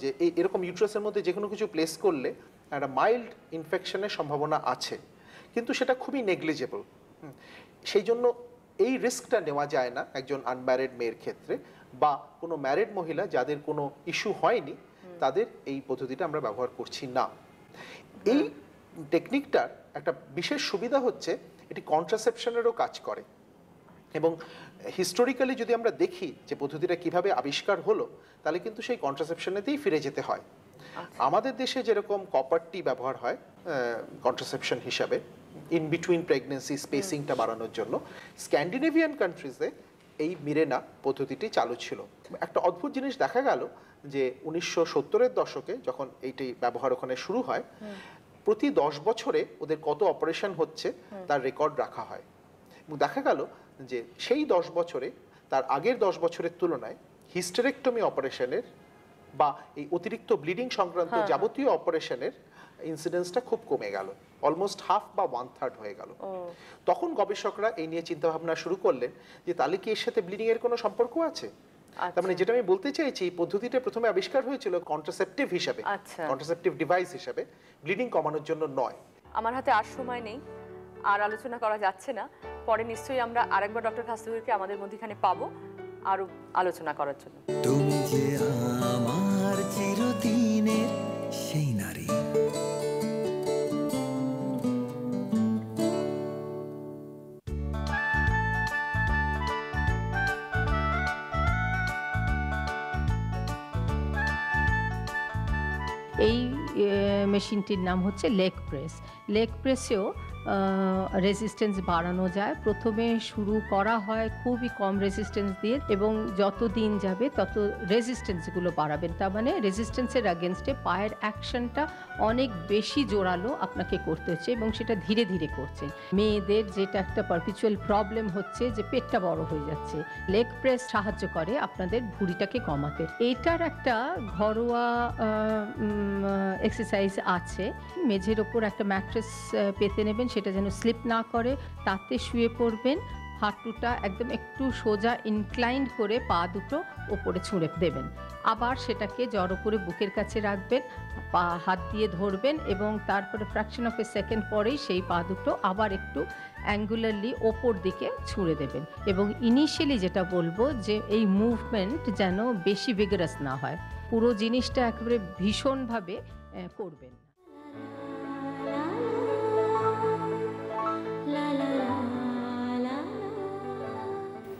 যে এরকম ইউট্রাসের মধ্যে যে কোনো কিছু প্লেস করলে একটা মাইল্ড ইনফেকশনের সম্ভাবনা আছে, কিন্তু সেটা খুবই নেগলিজেবল। সেই জন্য এই রিস্কটা নেওয়া যায় না একজন আনম্যারিড মেয়ের ক্ষেত্রে, বা কোনো ম্যারিড মহিলা যাদের কোনো ইস্যু হয়নি, তাদের এই পদ্ধতিটা আমরা ব্যবহার করছি না। এই টেকনিকটার একটা বিশেষ সুবিধা হচ্ছে এটি কন্ট্রাসেপশনেরও কাজ করে, এবং হিস্টোরিক্যালি যদি আমরা দেখি যে পদ্ধতিটা কিভাবে আবিষ্কার হলো, তাহলে কিন্তু সেই কন্ট্রাসেপশনেতেই ফিরে যেতে হয়। আমাদের দেশে যেরকম কপার টি ব্যবহার হয় কন্ট্রাসেপশন হিসাবে ইন বিটুইন প্রেগনেন্সি স্পেসিংটা বাড়ানোর জন্য, স্ক্যান্ডিনেভিয়ান কান্ট্রিজে এই মিরেনা পদ্ধতিটি চালু ছিল। একটা অদ্ভুত জিনিস দেখা গেল যে 1970-এর দশকে যখন এইটি ব্যবহার ওখানে শুরু হয়, প্রতি 10 বছরে ওদের কত অপারেশন হচ্ছে তার রেকর্ড রাখা হয়, এবং দেখা গেল যে সেই 10 বছরে তার আগের 10 বছরের তুলনায় হিস্টেরেক্টমি অপারেশনের বা এই অতিরিক্ত ব্লিডিং সংক্রান্ত যাবতীয় অপারেশনের ইনসিডেন্সটা খুব কমে গেল, অলমোস্ট হাফ বা 1/3 হয়ে গেল। তখন গবেষকরা এই নিয়ে চিন্তা ভাবনা শুরু করলেন যে তাহলে কি এর সাথে ব্লিডিং এর কোনো সম্পর্ক আছে। তার মানে যেটা আমি বলতে চাইছি, এই পদ্ধতিটা প্রথমে আবিষ্কার হয়েছিল কন্ট্রাসেপটিভ হিসাবে, কন্ট্রাসেপটিভ ডিভাইস হিসাবে, ব্লিডিং কমানোর জন্য নয়। আমার হাতে আর সময় নেই, আর আলোচনা করা যাচ্ছে না। পরে নিশ্চয়ই আমরা আরেকবার ডক্টর খাসরুলকে আমাদের মধ্যখানে পাবো আরো আলোচনা করার জন্য। তুমি যে আমার চিরদিনের সেই নারী। এই মেশিনটির নাম হচ্ছে লেগ প্রেস। লেগ প্রেসেও রেজিস্ট্যান্স বাড়ানো যায়। প্রথমে শুরু করা হয় খুবই কম রেজিস্ট্যান্স দিয়ে, এবং যত দিন যাবে তত রেজিস্ট্যান্সগুলো বাড়াবেন। তার মানে রেজিস্ট্যান্সের অ্যাগেনস্টে পায়ের অ্যাকশনটা অনেক বেশি জোরালো আপনাকে করতে হচ্ছে, এবং সেটা ধীরে ধীরে করছেন। মেয়েদের যেটা একটা পারপিচুয়াল প্রবলেম হচ্ছে যে পেটটা বড় হয়ে যাচ্ছে, লেগ প্রেস সাহায্য করে আপনাদের ভুঁড়িটাকে কমাতে। এইটার একটা ঘরোয়া এক্সারসাইজ আছে। মেঝের ওপর একটা ম্যাট্রেস পেতে নেবেন, সেটা যেন স্লিপ না করে, তাতে শুয়ে পড়বেন। হাঁটুটা একদম একটু সোজা ইনক্লাইন্ড করে পা দুটো ওপরে ছুঁড়ে দেবেন, আবার সেটাকে জড়ো করে বুকের কাছে রাখবেন, পা হাত দিয়ে ধরবেন, এবং তারপরে ফ্র্যাকশন অফ এ সেকেন্ড পরেই সেই পা দুটো আবার একটু অ্যাঙ্গুলারলি ওপর দিকে ছুঁড়ে দেবেন। এবং ইনিশিয়ালি যেটা বলবো যে এই মুভমেন্ট যেন বেশি ভিগারাস না হয়, পুরো জিনিসটা একেবারে ভীষণভাবে করবেন।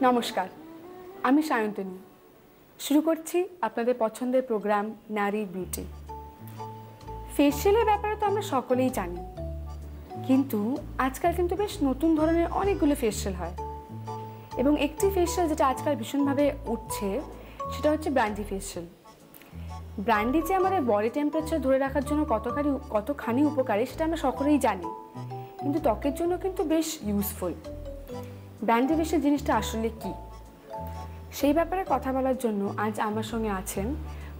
নমস্কার, আমি সায়ন্তনী। শুরু করছি আপনাদের পছন্দের প্রোগ্রাম নারী বিউটি। ফেসিয়ালের ব্যাপারে তো আমরা সকলেই জানি, কিন্তু আজকাল কিন্তু বেশ নতুন ধরনের অনেকগুলো ফেসিয়াল হয়, এবং একটি ফেসিয়াল যেটা আজকাল ভীষণভাবে উঠছে সেটা হচ্ছে ব্র্যান্ডি ফেসিয়াল। ব্র্যান্ডি যে আমাদের বডি টেম্পারেচার ধরে রাখার জন্য কতখানি উপকারী সেটা আমরা সকলেই জানি, কিন্তু ত্বকের জন্য কিন্তু বেশ ইউজফুল। ব্র্যান্ডি ফেসিয়াল জিনিসটা আসলে কি, সেই ব্যাপারে কথা বলার জন্য আজ আমার সঙ্গে আছেন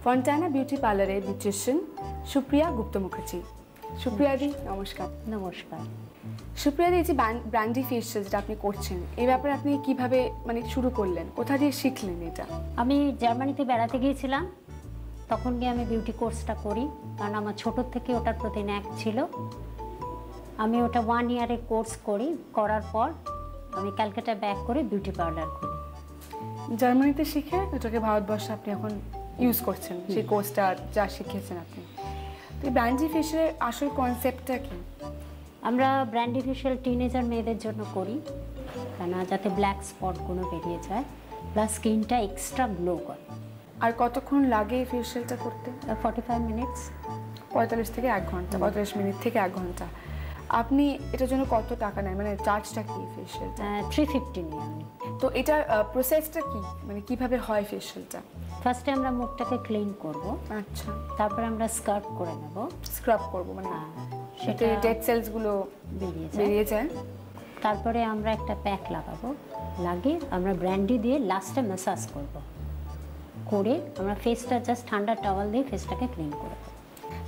ফন্টানা বিউটি পার্লারের বিউটিশিয়ান সুপ্রিয়া গুপ্ত মুখার্জি। সুপ্রিয়াদি নমস্কার। নমস্কার। সুপ্রিয়াদি, এই যে ব্র্যান্ডি ফেসিয়াল যেটা আপনি করছেন, এই ব্যাপারে আপনি কিভাবে শুরু করলেন, কোথা দিয়ে শিখলেন এটা? আমি জার্মানিতে বেড়াতে গিয়েছিলাম, তখন গিয়ে আমি বিউটি কোর্সটা করি, কারণ আমার ছোটোর থেকে ওটার প্রতি ন্যাক ছিল। আমি ওটা 1 ইয়ারের কোর্স করি, করার পর আমি ক্যালকাটা ব্যাক করে বিউটি পার্লার করি। জার্মানিতে শিখে ওটাকে ভারতবর্ষে আপনি এখন ইউজ করছেন, সেই কোর্সটা যা শিখেছেন আপনি। তো ব্র্যান্ডি ফেসিয়ালের আসল কনসেপ্টটা কি? আমরা ব্র্যান্ডি ফেসিয়াল টিনেজার মেয়েদের জন্য করি, কেন যাতে ব্ল্যাক স্পটগুলো বেরিয়ে যায়, প্লাস স্কিনটা এক্সট্রা গ্লো করে। আর কতক্ষণ লাগে এই ফেসিয়ালটা করতে? 45 মিনিটস। 45 থেকে 1 ঘন্টা, 45 মিনিট থেকে 1 ঘন্টা। আপনি এটার জন্য কত টাকা নেন, চার্জটা কি ফেসিয়ালটা? 350 নিই আমি। তো এটার প্রসেসটা কি, কিভাবে হয় ফেসিয়ালটা? ফার্স্টে আমরা মুখটাকে ক্লিন করব, আচ্ছা, তারপরে আমরা স্কার্ব করে নেব, স্ক্রাব করব, সেটা ডেড সেলসগুলো বেরিয়ে যায়। তারপরে আমরা একটা প্যাক লাগাবো, লাগিয়ে আমরা ব্র্যান্ডি দিয়ে লাস্টে ম্যাসাজ করব, করে আমরা ফেসটা জাস্ট ঠান্ডা টাওয়াল দিয়ে ফেসটাকে ক্লিন করে দেবো।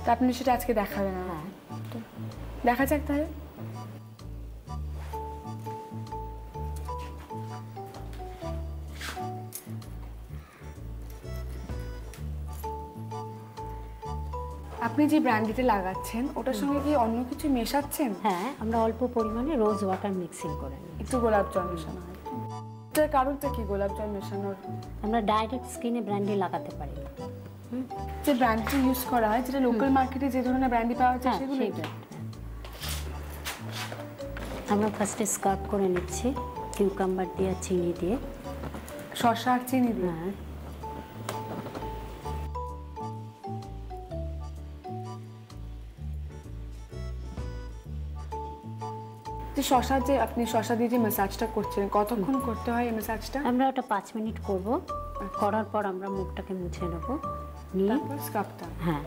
তা আপনি সেটা আজকে দেখাবেন? হ্যাঁ, দেখা যাক তাহলে। আপনি যে ব্র্যান্ডিটা লাগাচ্ছেন ওটার সঙ্গে কি অন্য কিছু মেশাচ্ছেন? হ্যাঁ, আমরা অল্প পরিমাণে রোজ ওয়াটার মিক্সিং করে নিই। একটু গোলাপ জল মেশানো হয়। এটার কারণটা কি গোলাপ জল মেশানোর? আমরা ডাইরেক্ট স্কিনে ব্র্যান্ডি লাগাতে পারি না। যে ব্র্যান্ডটি ইউজ করা হয়, যেটা লোকাল মার্কেটে যে ধরনের ব্র্যান্ডি পাওয়া যায় সেগুলো। আমরা ফার্স্টে স্কার্ব করে নিচ্ছি কিউকাম্বার দিয়ে, চিনি দিয়ে, শসা আর চিনি দিয়ে। হ্যাঁ, যে শসা যে আপনি শসা দিয়ে যে ম্যাসাজটা করছেন, কতক্ষণ করতে হয় এই ম্যাসাজটা? আমরা ওটা 5 মিনিট করব, করার পর আমরা মুখটাকে মুছে নেব, নিয়ে স্ক্রাবটা। হ্যাঁ,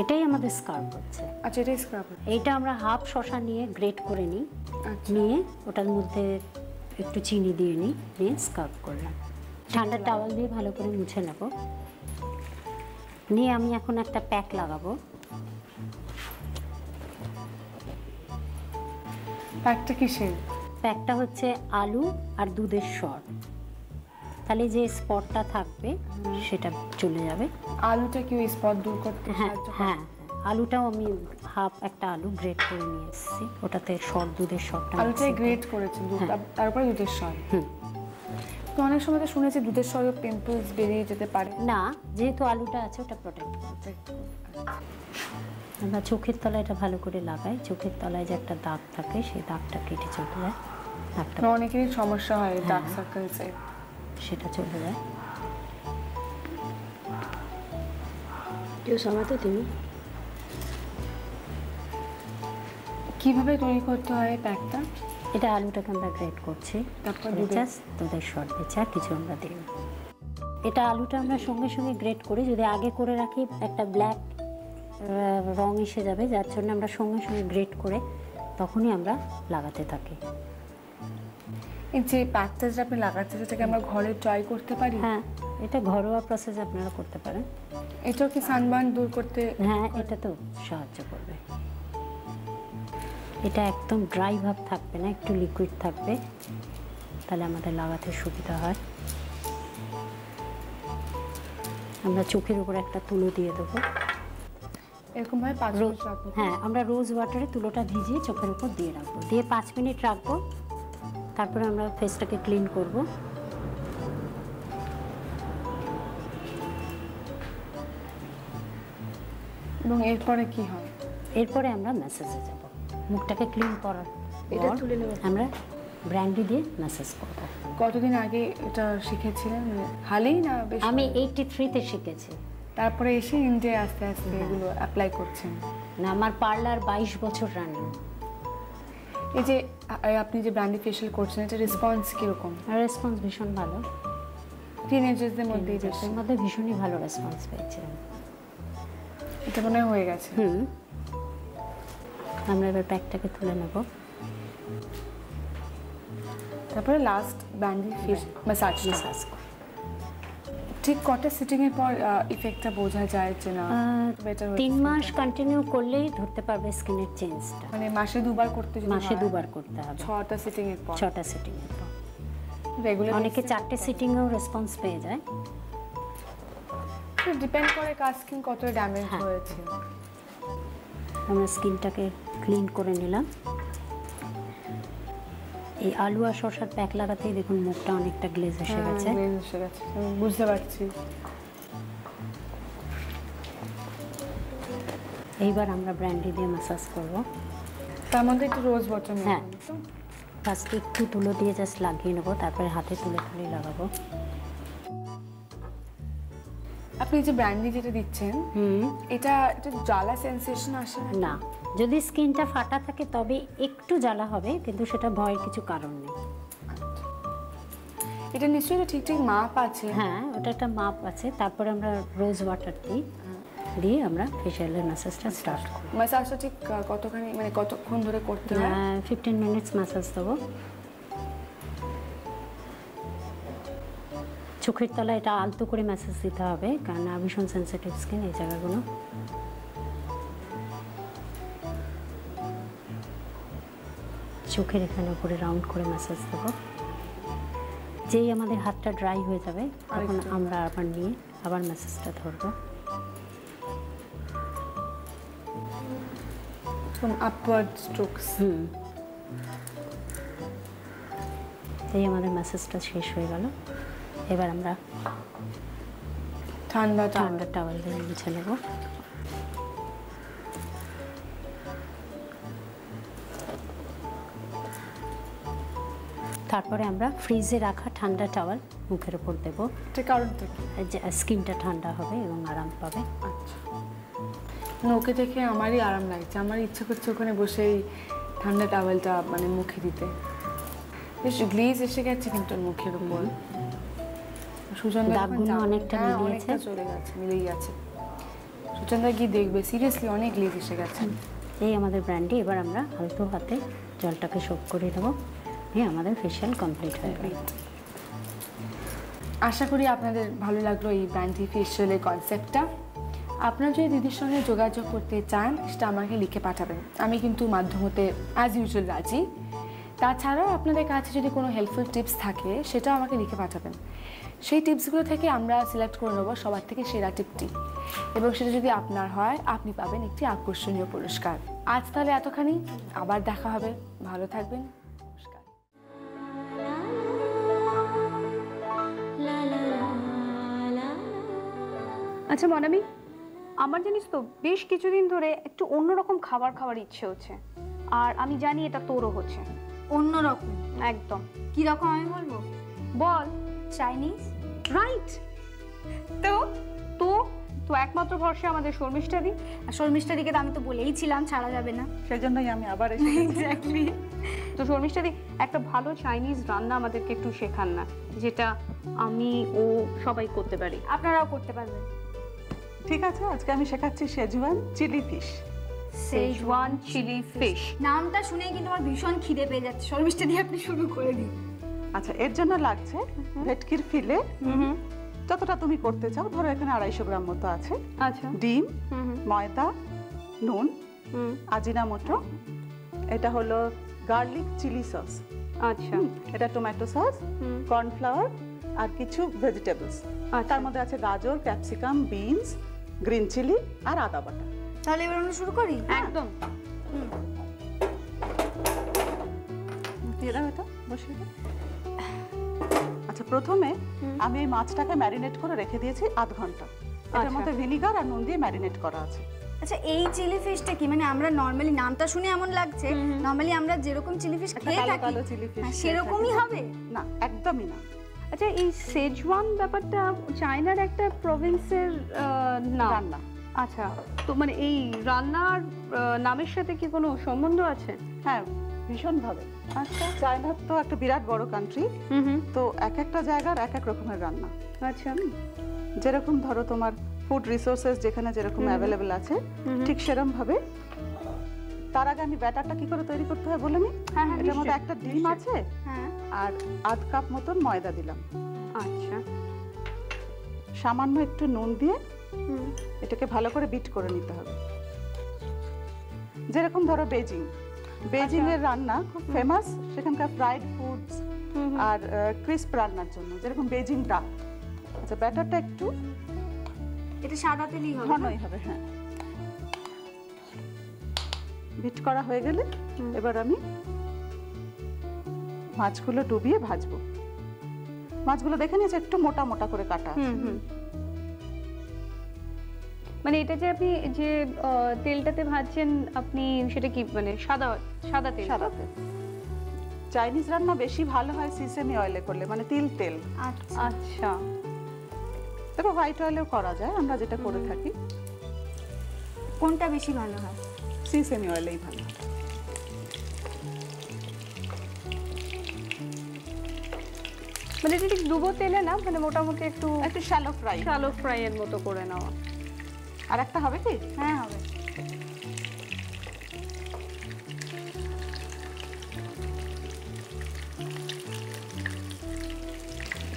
এটাই আমাদের স্কার্ব হচ্ছে। আচ্ছা, এটাই স্ক্রাব। এইটা আমরা হাফ শসা নিয়ে গ্রেট করে নিই, নিয়ে ওটার মধ্যে একটু চিনি দিয়ে নিই, নিয়ে স্কার্ব করলাম। ঠান্ডা টাওয়াল দিয়ে ভালো করে মুছে নেব, নিয়ে আমি এখন একটা প্যাক লাগাবো। প্যাকটা কিসের? প্যাকটা হচ্ছে আলু আর দুধের সর, তাহলে যে স্পটটা থাকবে সেটা চলে যাবে। আলুটা কি ওই স্পট দূর করতে? হ্যাঁ হ্যাঁ, আলুটাও আমি হাফ একটা আলু গ্রেট করে নিয়ে এসেছি, ওটাতে সর, দুধের সরটা। আলুটাই গ্রেট করেছেন, তারপরে দুধের সর। তো অনেক সময় তো শুনেছি দুধের সরে পিম্পলস বেরিয়ে যেতে পারে। না, যেহেতু আলুটা আছে ওটা প্রোটেক্ট করছে। আমরা চোখের তলায় এটা ভালো করে লাগাই, চোখের তলায় যে একটা দাগ থাকে সেই দাগটা কেটে চলে যায়। দাগটা অনেকেরই সমস্যা হয় ডার্ক সার্কেলসে, সেটা চলে যায়। কেউ সামাতে তুমি কিভাবে তৈরি করতে হয় প্যাকটা? এটা আলুটাকে আমরা গ্রেট করছি, তারপর জাস্ট দুধের শর্ট দিচ্ছি, আর কিছু আমরা দিই না। এটা আলুটা আমরা সঙ্গে সঙ্গে গ্রেট করি, যদি আগে করে রাখি একটা ব্ল্যাক রং এসে যাবে, যার জন্য আমরা সঙ্গে সঙ্গে গ্রেট করে তখনই আমরা লাগাতে থাকি। এই যে প্যাকটা যে আপনি লাগাচ্ছেন সেটাকে আমরা ঘরে ট্রাই করতে পারি? হ্যাঁ, এটা ঘরোয়া প্রসেস আপনারা করতে পারেন। এটাও কি সানবার্ন দূর করতে? হ্যাঁ, এটা তো সাহায্য করবে। এটা একদম ড্রাই ভাব থাকবে না, একটু লিকুইড থাকবে, তাহলে আমাদের লাগাতে সুবিধা হয়। আমরা চোখের উপর একটা তুলো দিয়ে দেবো এরকম ভাবে 5 মিনিট রাখবো? হ্যাঁ, আমরা রোজ ওয়াটারে তুলোটা ভিজিয়ে চোখের উপর দিয়ে রাখবো, দিয়ে 5 মিনিট রাখবো, তারপরে আমরা ফেসটাকে ক্লিন করব। এবং এরপরে কি হয়? এরপরে আমরা ম্যাসাজে যাব। মুখটাকে ক্লিন করার এটা পর তুলে নেব। আমরা ব্র্যান্ডি দিয়ে ম্যাসাজ করব। কতদিন আগে এটা শিখেছিলেন? হালেই না বেশ? আমি 83-তে শিখেছি। তারপরে এসে ইন্ডিয়া আস্তে আস্তে এগুলো অ্যাপ্লাই করছেন? না, আমার পার্লার 22 বছর রানিং। এই যে আপনি যে ব্র্যান্ডি ফেশিয়াল করছেন, এটা রেসপন্স কিরকম? রেসপন্স ভীষণ ভালো, টিনেজার্সদের মধ্যে এর মধ্যে ভীষণই ভালো রেসপন্স পেয়েছিলাম। এটা মনে হয়ে গেছে। আমরা এবার প্যাকটাকে তুলে নেব। তারপরে last brandy face massage. Massage ঠিক কটা সিটিং এর পর ইফেক্টটা বোঝা যায় যে না বেটার হচ্ছে? 3 মাস কন্টিনিউ করলেই ধরতে পারবে স্কিনের চেঞ্জটা। মানে মাসে দুবার করতে? মাসে দুবার করতে হবে, 6টা সিটিং এর পর। 6টা সিটিং এর পর। রেগুলার অনেকে 4টে সিটিংয়েও রেসপন্স পেয়ে যায়। ডিপেন্ড করে কার স্কিন কতটা ড্যামেজ হয়েছে। আমরা স্কিনটাকে ক্লিন করে নিলাম। এই আলু আর শসার প্যাক লাগাতেই দেখুন মুখটা অনেকটা গ্লেজ এসে গেছে। বুঝতে পারছি। এইবার আমরা ব্র্যান্ডি দিয়ে ম্যাসাজ করব। তার মধ্যে একটু রোজ ওয়াটার। হ্যাঁ, ফার্স্ট একটু তুলো দিয়ে জাস্ট লাগিয়ে নেবো, তারপরে হাতে তুলে তুলে লাগাবো। আপনি যে ব্র্যান্ডি যেটা দিচ্ছেন, এটা জ্বালা সেন্সেশন আসে না? যদি স্কিনটা ফাটা থাকে তবে একটু জ্বালা হবে, কিন্তু সেটা ভয়ের কিছু কারণ নেই। এটা নিশ্চয়ই ঠিক ঠিক মাপ আছে? হ্যাঁ, ওটা একটা মাপ আছে। তারপরে আমরা রোজ ওয়াটার দিয়ে আমরা ফেশিয়ালের ম্যাসাজটা স্টার্ট করি। ম্যাসাজটা ঠিক কতখানি, মানে কতক্ষণ ধরে করতে হয়? 15 মিনিটস ম্যাসাজ দেবো। চোখের তলায় এটা আলতো করে ম্যাসাজ দিতে হবে, কারণ ভীষণ সেন্সিটিভ স্কিন এই জায়গাগুলো। চোখের এখানে উপরে রাউন্ড করে ম্যাসাজ দেবো। যেই আমাদের হাতটা ড্রাই হয়ে যাবে তখন আমরা আবার নিয়ে আবার ম্যাসাজটা ধরবো। Upward strokes. এই আমাদের ম্যাসাজটা শেষ হয়ে গেল। এবার আমরা ঠান্ডা টাওয়েল দিয়ে মুছে নেব। তারপরে আমরা ফ্রিজে রাখা ঠান্ডা টাওয়েল মুখের উপর দেবো। কারণটা কি? স্কিনটা ঠান্ডা হবে এবং আরাম পাবে। আচ্ছা, ওকে দেখে আমারই আরাম লাগছে, আমার ইচ্ছে করছে ওখানে বসেই ঠান্ডা টাওয়েলটা মানে মুখে দিতে। বেশ গ্লেজ এসে গেছে কিন্তু মুখের উপর। দাগগুলো অনেকটা মিলিয়েছে, চলে গেছে, মিলেই গেছে। সুচন্দা গিয়ে দেখবে, সিরিয়াসলি অনেক গ্লেজ এসে গেছে। এই আমাদের ব্র্যান্ডি। এবার আমরা আলতো হাতে জলটাকে সোক করে দেবো। আমাদের ফেশিয়াল কমপ্লিট হয়ে গেল। আশা করি আপনাদের ভালো লাগলো এই ব্র্যান্ডি ফেশিয়ালের কনসেপ্টটা। আপনারা যদি দিদির সঙ্গে যোগাযোগ করতে চান সেটা আমাকে লিখে পাঠাবেন, আমি কিন্তু মাধ্যমতে অ্যাজ ইউজুয়াল রাজি। তাছাড়াও আপনাদের কাছে যদি কোনো হেল্পফুল টিপস থাকে সেটাও আমাকে লিখে পাঠাবেন। সেই টিপসগুলো থেকে আমরা সিলেক্ট করে নেবো সবার থেকে সেরা টিপটি, এবং সেটা যদি আপনার হয় আপনি পাবেন একটি আকর্ষণীয় পুরস্কার। আজ তাহলে এতখানি, আবার দেখা হবে। ভালো থাকবেন। আচ্ছা মনামি, আমার জানিস তো বেশ কিছুদিন ধরে একটু অন্যরকম খাবার খাওয়ার ইচ্ছে হচ্ছে, আর আমি জানি এটা তোরও হচ্ছে। অন্যরকম? একদম। কি রকম আমি বলবো? বল। চাইনিজ। রাইট। তো তো তো একমাত্র ভরসা আমাদের শর্মিষ্ঠা দি। আর শর্মিষ্ঠা দিকে তো আমি তো বলেইছিলাম ছাড়া যাবে না। সেজন্যই আমি আবার এসেছি। এক্স্যাক্টলি। তো শর্মিষ্ঠা দি, একটা ভালো চাইনিজ রান্না আমাদেরকে একটু শেখান না, যেটা আমি ও সবাই করতে পারি। আপনারাও করতে পারবেন। ঠিক আছে, আজকে আমি শেখাচ্ছি schezwan chilli fish. Schezwan chilli fish. নামটা শুনেই কিন্তু আমার ভীষণ খিদে পেয়ে যাচ্ছে। শর্মিষ্ঠা দিয়ে আপনি শুরু করে দিন। আচ্ছা, এর জন্য লাগছে ভেটকির ফিলে, যতটা তুমি করতে চাও, ধরো এখানে 250 গ্রাম মতো আছে। আচ্ছা। ডিম, ময়দা, নুন, আজিনামোটো, এটা হলো গার্লিক চিলি সস, আচ্ছা, এটা টমেটো সস, কর্নফ্লাওয়ার আর কিছু ভেজিটেবলস। তার মধ্যে আছে গাজর, ক্যাপসিকাম, বিনস, গ্রিন চিলি আর আদা বাটা। তাহলে এবার আমরা শুরু করি। একদম। দিয়ে দাও এটা, বসিয়ে দাও। আচ্ছা, প্রথমে আমি এই মাছটাকে ম্যারিনেট করে রেখে দিয়েছি আধ ঘন্টা। এটার মধ্যে ভিনিগার আর নুন দিয়ে ম্যারিনেট করা আছে। আচ্ছা, এই চিলি ফিশটা কি মানে আমরা নরমালি নামটা শুনে এমন লাগছে, নরমালি আমরা যেরকম চিলি ফিশ খেয়ে কালো থাকি কালো চিলি ফিশ সেরকমই হবে? না, একদমই না। আচ্ছা, এই সেজওয়ান ব্যাপারটা চায়নার একটা প্রভিন্সের নাম। রান্না। আচ্ছা, তো মানে এই রান্নার নামের সাথে কি কোনো সম্বন্ধ আছে? হ্যাঁ, ভীষণভাবে। আচ্ছা, চায়না তো একটা বিরাট বড় কান্ট্রি, তো এক একটা জায়গার এক এক রকমের রান্না। আচ্ছা, যেরকম ধরো তোমার ফুড রিসোর্সেস যেখানে যেরকম অ্যাভেলেবেল আছে, ঠিক সেরকম ভাবে। তার আগে আমি ব্যাটারটা কি করে তৈরি করতে হয় বলে নি। এটার মধ্যে একটা ডিম আছে আর আধ কাপ মতন ময়দা দিলাম। আচ্ছা, সামান্য একটু নুন দিয়ে এটাকে ভালো করে বিট করে নিতে হবে। যেরকম ধরো বেজিং এর রান্না খুব ফেমাস, সেখানকার ফ্রাইড ফুডস আর ক্রিস্প রান্নার জন্য, যেরকম বেজিং ডাক। আচ্ছা, ব্যাটারটা একটু এটা সাদা তেলই হবে, ঘনই হবে। হ্যাঁ, বিট করা হয়ে গেলে এবার আমি মাছগুলো ডুবিয়ে ভাজবো। মাছগুলো দেখে নিয়েছি একটু মোটা মোটা করে কাটা আছে। মানে এটা যে আপনি যে তেলটাতে ভাজছেন আপনি, সেটা কি মানে সাদা তেল? সাদা তেল। চাইনিজ রান্না বেশি ভালো হয় সিসেমি অয়েলে করলে, মানে তিল তেল। আচ্ছা, তবে হোয়াইট অয়েলেও করা যায়, আমরা যেটা করে থাকি। কোনটা বেশি ভালো হয়? সিসেমি অয়েলেই ভালো। মানে এটা ঠিক ডুবো তেলে না, মানে মোটামুটি একটু শ্যালো ফ্রাই এর মতো করে নেওয়া। আর একটা হবে কি? হ্যাঁ, হবে।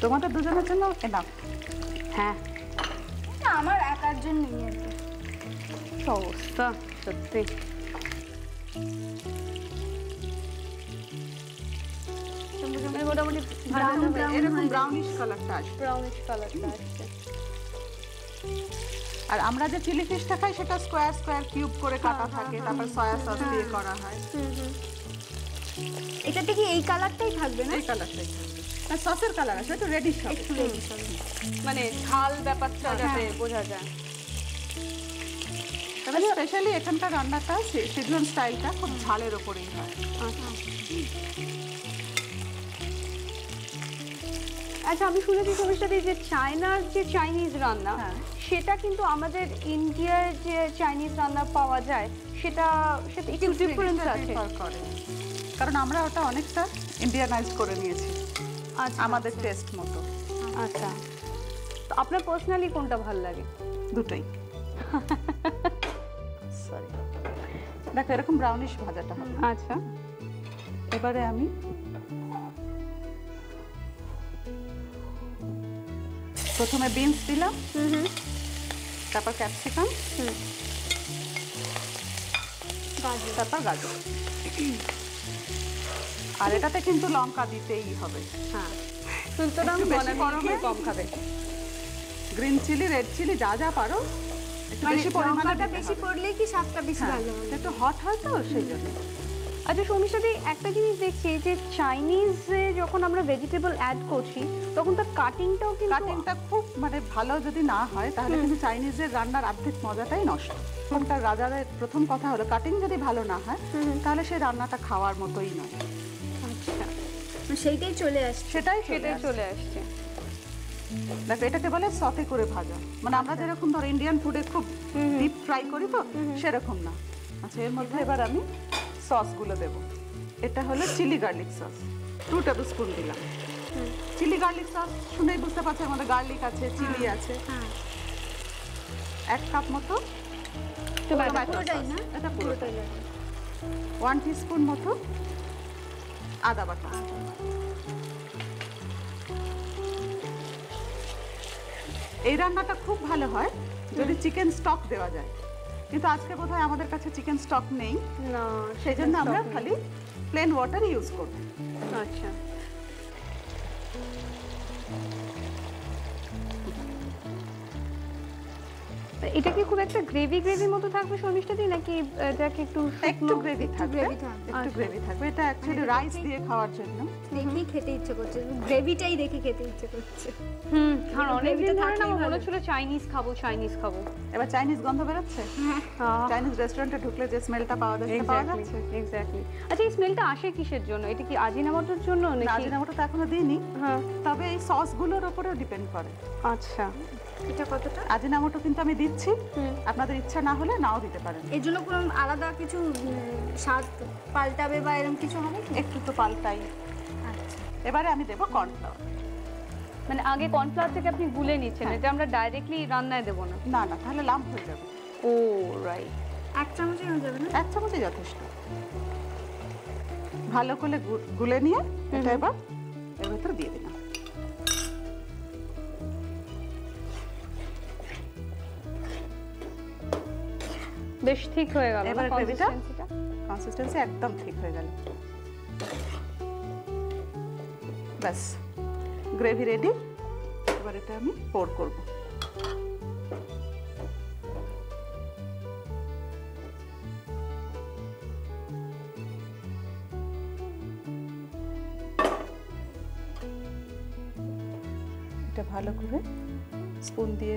তোমাদের দুজনের জন্য এনাফ। হ্যাঁ, আমার একার জন্যই আর কি। অবস্থা সত্যি। মোটামুটি এরকম ব্রাউনিশ কালারটা আসবে। আর আমরা যে চিলি ফিশটা খাই সেটা স্কোয়ার স্কোয়ার কিউব করে কাটা থাকে, তারপর সয়া সস দিয়ে করা হয়। এটাতে কি এই কালারটাই থাকবে না? এই কালারটাই থাকবে, আর সসের কালার আসবে একটু রেডিশ হবে। একটু রেডিশ হবে, মানে ঝাল ব্যাপারটা যাতে বোঝা যায়। তবে স্পেশালি এখানকার রান্নাটা সিজুয়ান স্টাইলটা খুব ঝালের ওপরেই হয়। আচ্ছা, আমি শুনেছি শর্মিষ্ঠাদি যে চায়নার যে চাইনিজ রান্না, সেটা কিন্তু আমাদের ইন্ডিয়ার যে চাইনিজ রান্না পাওয়া যায় সেটা একটু ডিফারেন্স আছে। কারণ আমরা ওটা অনেকটা ইন্ডিয়ানাইজ করে নিয়েছি আমাদের টেস্ট মতো। আচ্ছা, তো আপনার পার্সোনালি কোনটা ভালো লাগে? দুটোই। সরি, দেখো এরকম ব্রাউনিশ ভাজাটা হবে। আচ্ছা, এবারে আমি প্রথমে বিনস দিলাম, তারপর ক্যাপসিকাম, তারপর গাজর। আর এটাতে কিন্তু লঙ্কা দিতেই হবে। হ্যাঁ, সুতরাং গরমে কম খাবে। গ্রিন চিলি, রেড চিলি যা যা পারো একটু বেশি পরিমাণে। বেশি পড়লেই কি স্বাদটা বেশি ভালো হবে? একটু হট হয় তো সেই জন্য। আচ্ছা শর্মিষ্ঠাদি, একটা জিনিস দেখছি যে চাইনিজে যখন আমরা ভেজিটেবল অ্যাড করছি তখন তার কাটিংটাও কিন্তু কাটিংটা খুব মানে ভালো যদি না হয় তাহলে কিন্তু চাইনিজের রান্নার অর্ধেক মজাটাই নষ্ট। ওখানকার রাজাদের প্রথম কথা হলো কাটিং যদি ভালো না হয় তাহলে সেই রান্নাটা খাওয়ার মতোই নয়। আচ্ছা, সেইটাই চলে আসছে। সেটাই চলে আসছে। দেখো এটাকে বলে সতে করে ভাজা, মানে আমরা যেরকম ধরো ইন্ডিয়ান ফুডে খুব ডিপ ফ্রাই করি তো সেরকম না। আচ্ছা, এর মধ্যে এবার আমি সসগুলো দেব। এটা হলো chilli garlic sauce, 2 tablespoon দিলাম। চিলি গার্লিক সস শুনেই বুঝতে পারছো আমাদের গার্লিক আছে, চিলি আছে। 1 কাপ মতো এটা পুরোটাই। 1 টিস্পুন মতো আদা বাটা। এই রান্নাটা খুব ভালো হয় যদি চিকেন স্টক দেওয়া যায়, কিন্তু আজকে বোধহয় আমাদের কাছে চিকেন স্টক নেই, না সেই জন্য আমরা খালি প্লেন ওয়াটার ইউজ করব। আচ্ছা, এটা কি খুব একটা গ্রেভি মতো থাকবে শর্মিষ্ঠাদি, নাকি এটাকে একটু গ্রেভি থাকবে? একটু গ্রেভি থাকবে। এটা অ্যাকচুয়ালি রাইস দিয়ে খাওয়ার জন্য। দেখি খেতে ইচ্ছে করছে, গ্রেভিটাই দেখে খেতে ইচ্ছে করছে। আর অনেক দিন ধরে না মনে হচ্ছিল চাইনিজ খাবো। এবার চাইনিজ গন্ধ বেরোচ্ছে। চাইনিজ রেস্টুরেন্টে ঢুকলে যে স্মেলটা পাওয়া যাচ্ছে। এক্স্যাক্টলি। আচ্ছা, এই স্মেলটা আসে কিসের জন্য? এটা কি আজিনামোটোর জন্য নাকি? আজিনামোটো এখনো দিইনি, তবে এই সসগুলোর উপরেও ডিপেন্ড করে। আচ্ছা, এটা কতটা? আজিনামোটো কিন্তু আমি দিচ্ছি, আপনাদের ইচ্ছা না হলে নাও দিতে পারেন। এর জন্য কোনো আলাদা কিছু স্বাদ পাল্টাবে বা এরকম কিছু হবে? একটু তো পাল্টাই। আচ্ছা, এবারে আমি দেবো কর্নফ্লাওয়ার। মানে আগে কর্নফ্লাওয়ার থেকে আপনি গুলে নিচ্ছেন, এটা আমরা ডাইরেক্টলি রান্নায় দেবো না? না না, তাহলে লাম্প হয়ে যাবে। ও রাইট। 1 চামচই হয়ে যাবে না? 1 চামচই যথেষ্ট। ভালো করে গুলে নিয়ে এটা এবার এর ভেতর দিয়ে দিলাম। বেশ ঠিক হয়ে গেল। এবার গ্রেভিটা কনসিস্টেন্সি একদম ঠিক হয়ে গেল। ব্যাস, গ্রেভি রেডি। এবার এটা আমি পোর করব। এটা ভালো করে স্পুন দিয়ে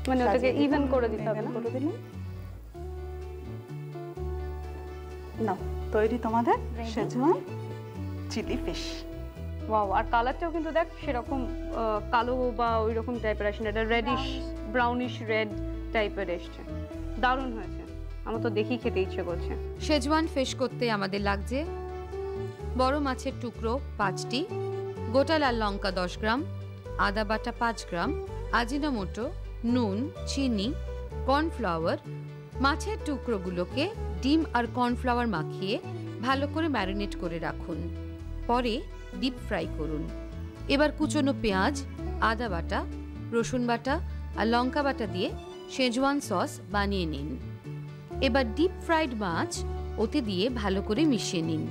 মানে ওটাকে ইভেন করে দিতে হবে না? করে দিলাম। নাও, তৈরি তোমাদের শেজওয়ান চিলি ফিশ। ওয়াও, আর কালারটাও কিন্তু দেখ সেরকম কালো বা ওই রকম টাইপের আসে না, এটা রেডিশ ব্রাউনিশ রেড টাইপের এসছে। দারুণ হয়েছে, আমার তো দেখি খেতে ইচ্ছে করছে। শেজওয়ান ফিশ করতে আমাদের লাগছে বড় মাছের টুকরো 5টি, গোটা লাল লঙ্কা 10 গ্রাম, আদা বাটা 5 গ্রাম, আজিনামোটো, নুন, চিনি, কর্নফ্লাওয়ার। মাছের টুকরোগুলোকে ডিম আর কর্নফ্লাওয়ার মাখিয়ে ভালো করে ম্যারিনেট করে রাখুন, পরে ডিপ ফ্রাই করুন। এবার কুচনো পেঁয়াজ, আদা বাটা, রসুন বাটা আর লঙ্কা বাটা দিয়ে শেজওয়ান সস বানিয়ে নিন। এবার ডিপ ফ্রাইড মাছ ওতে দিয়ে ভালো করে মিশিয়ে নিন।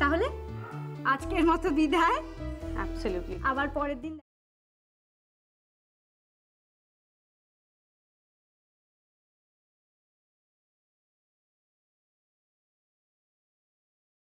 তাহলে আজকের মতো বিদায়। অ্যাবসলিউটলি। আবার পরের দিন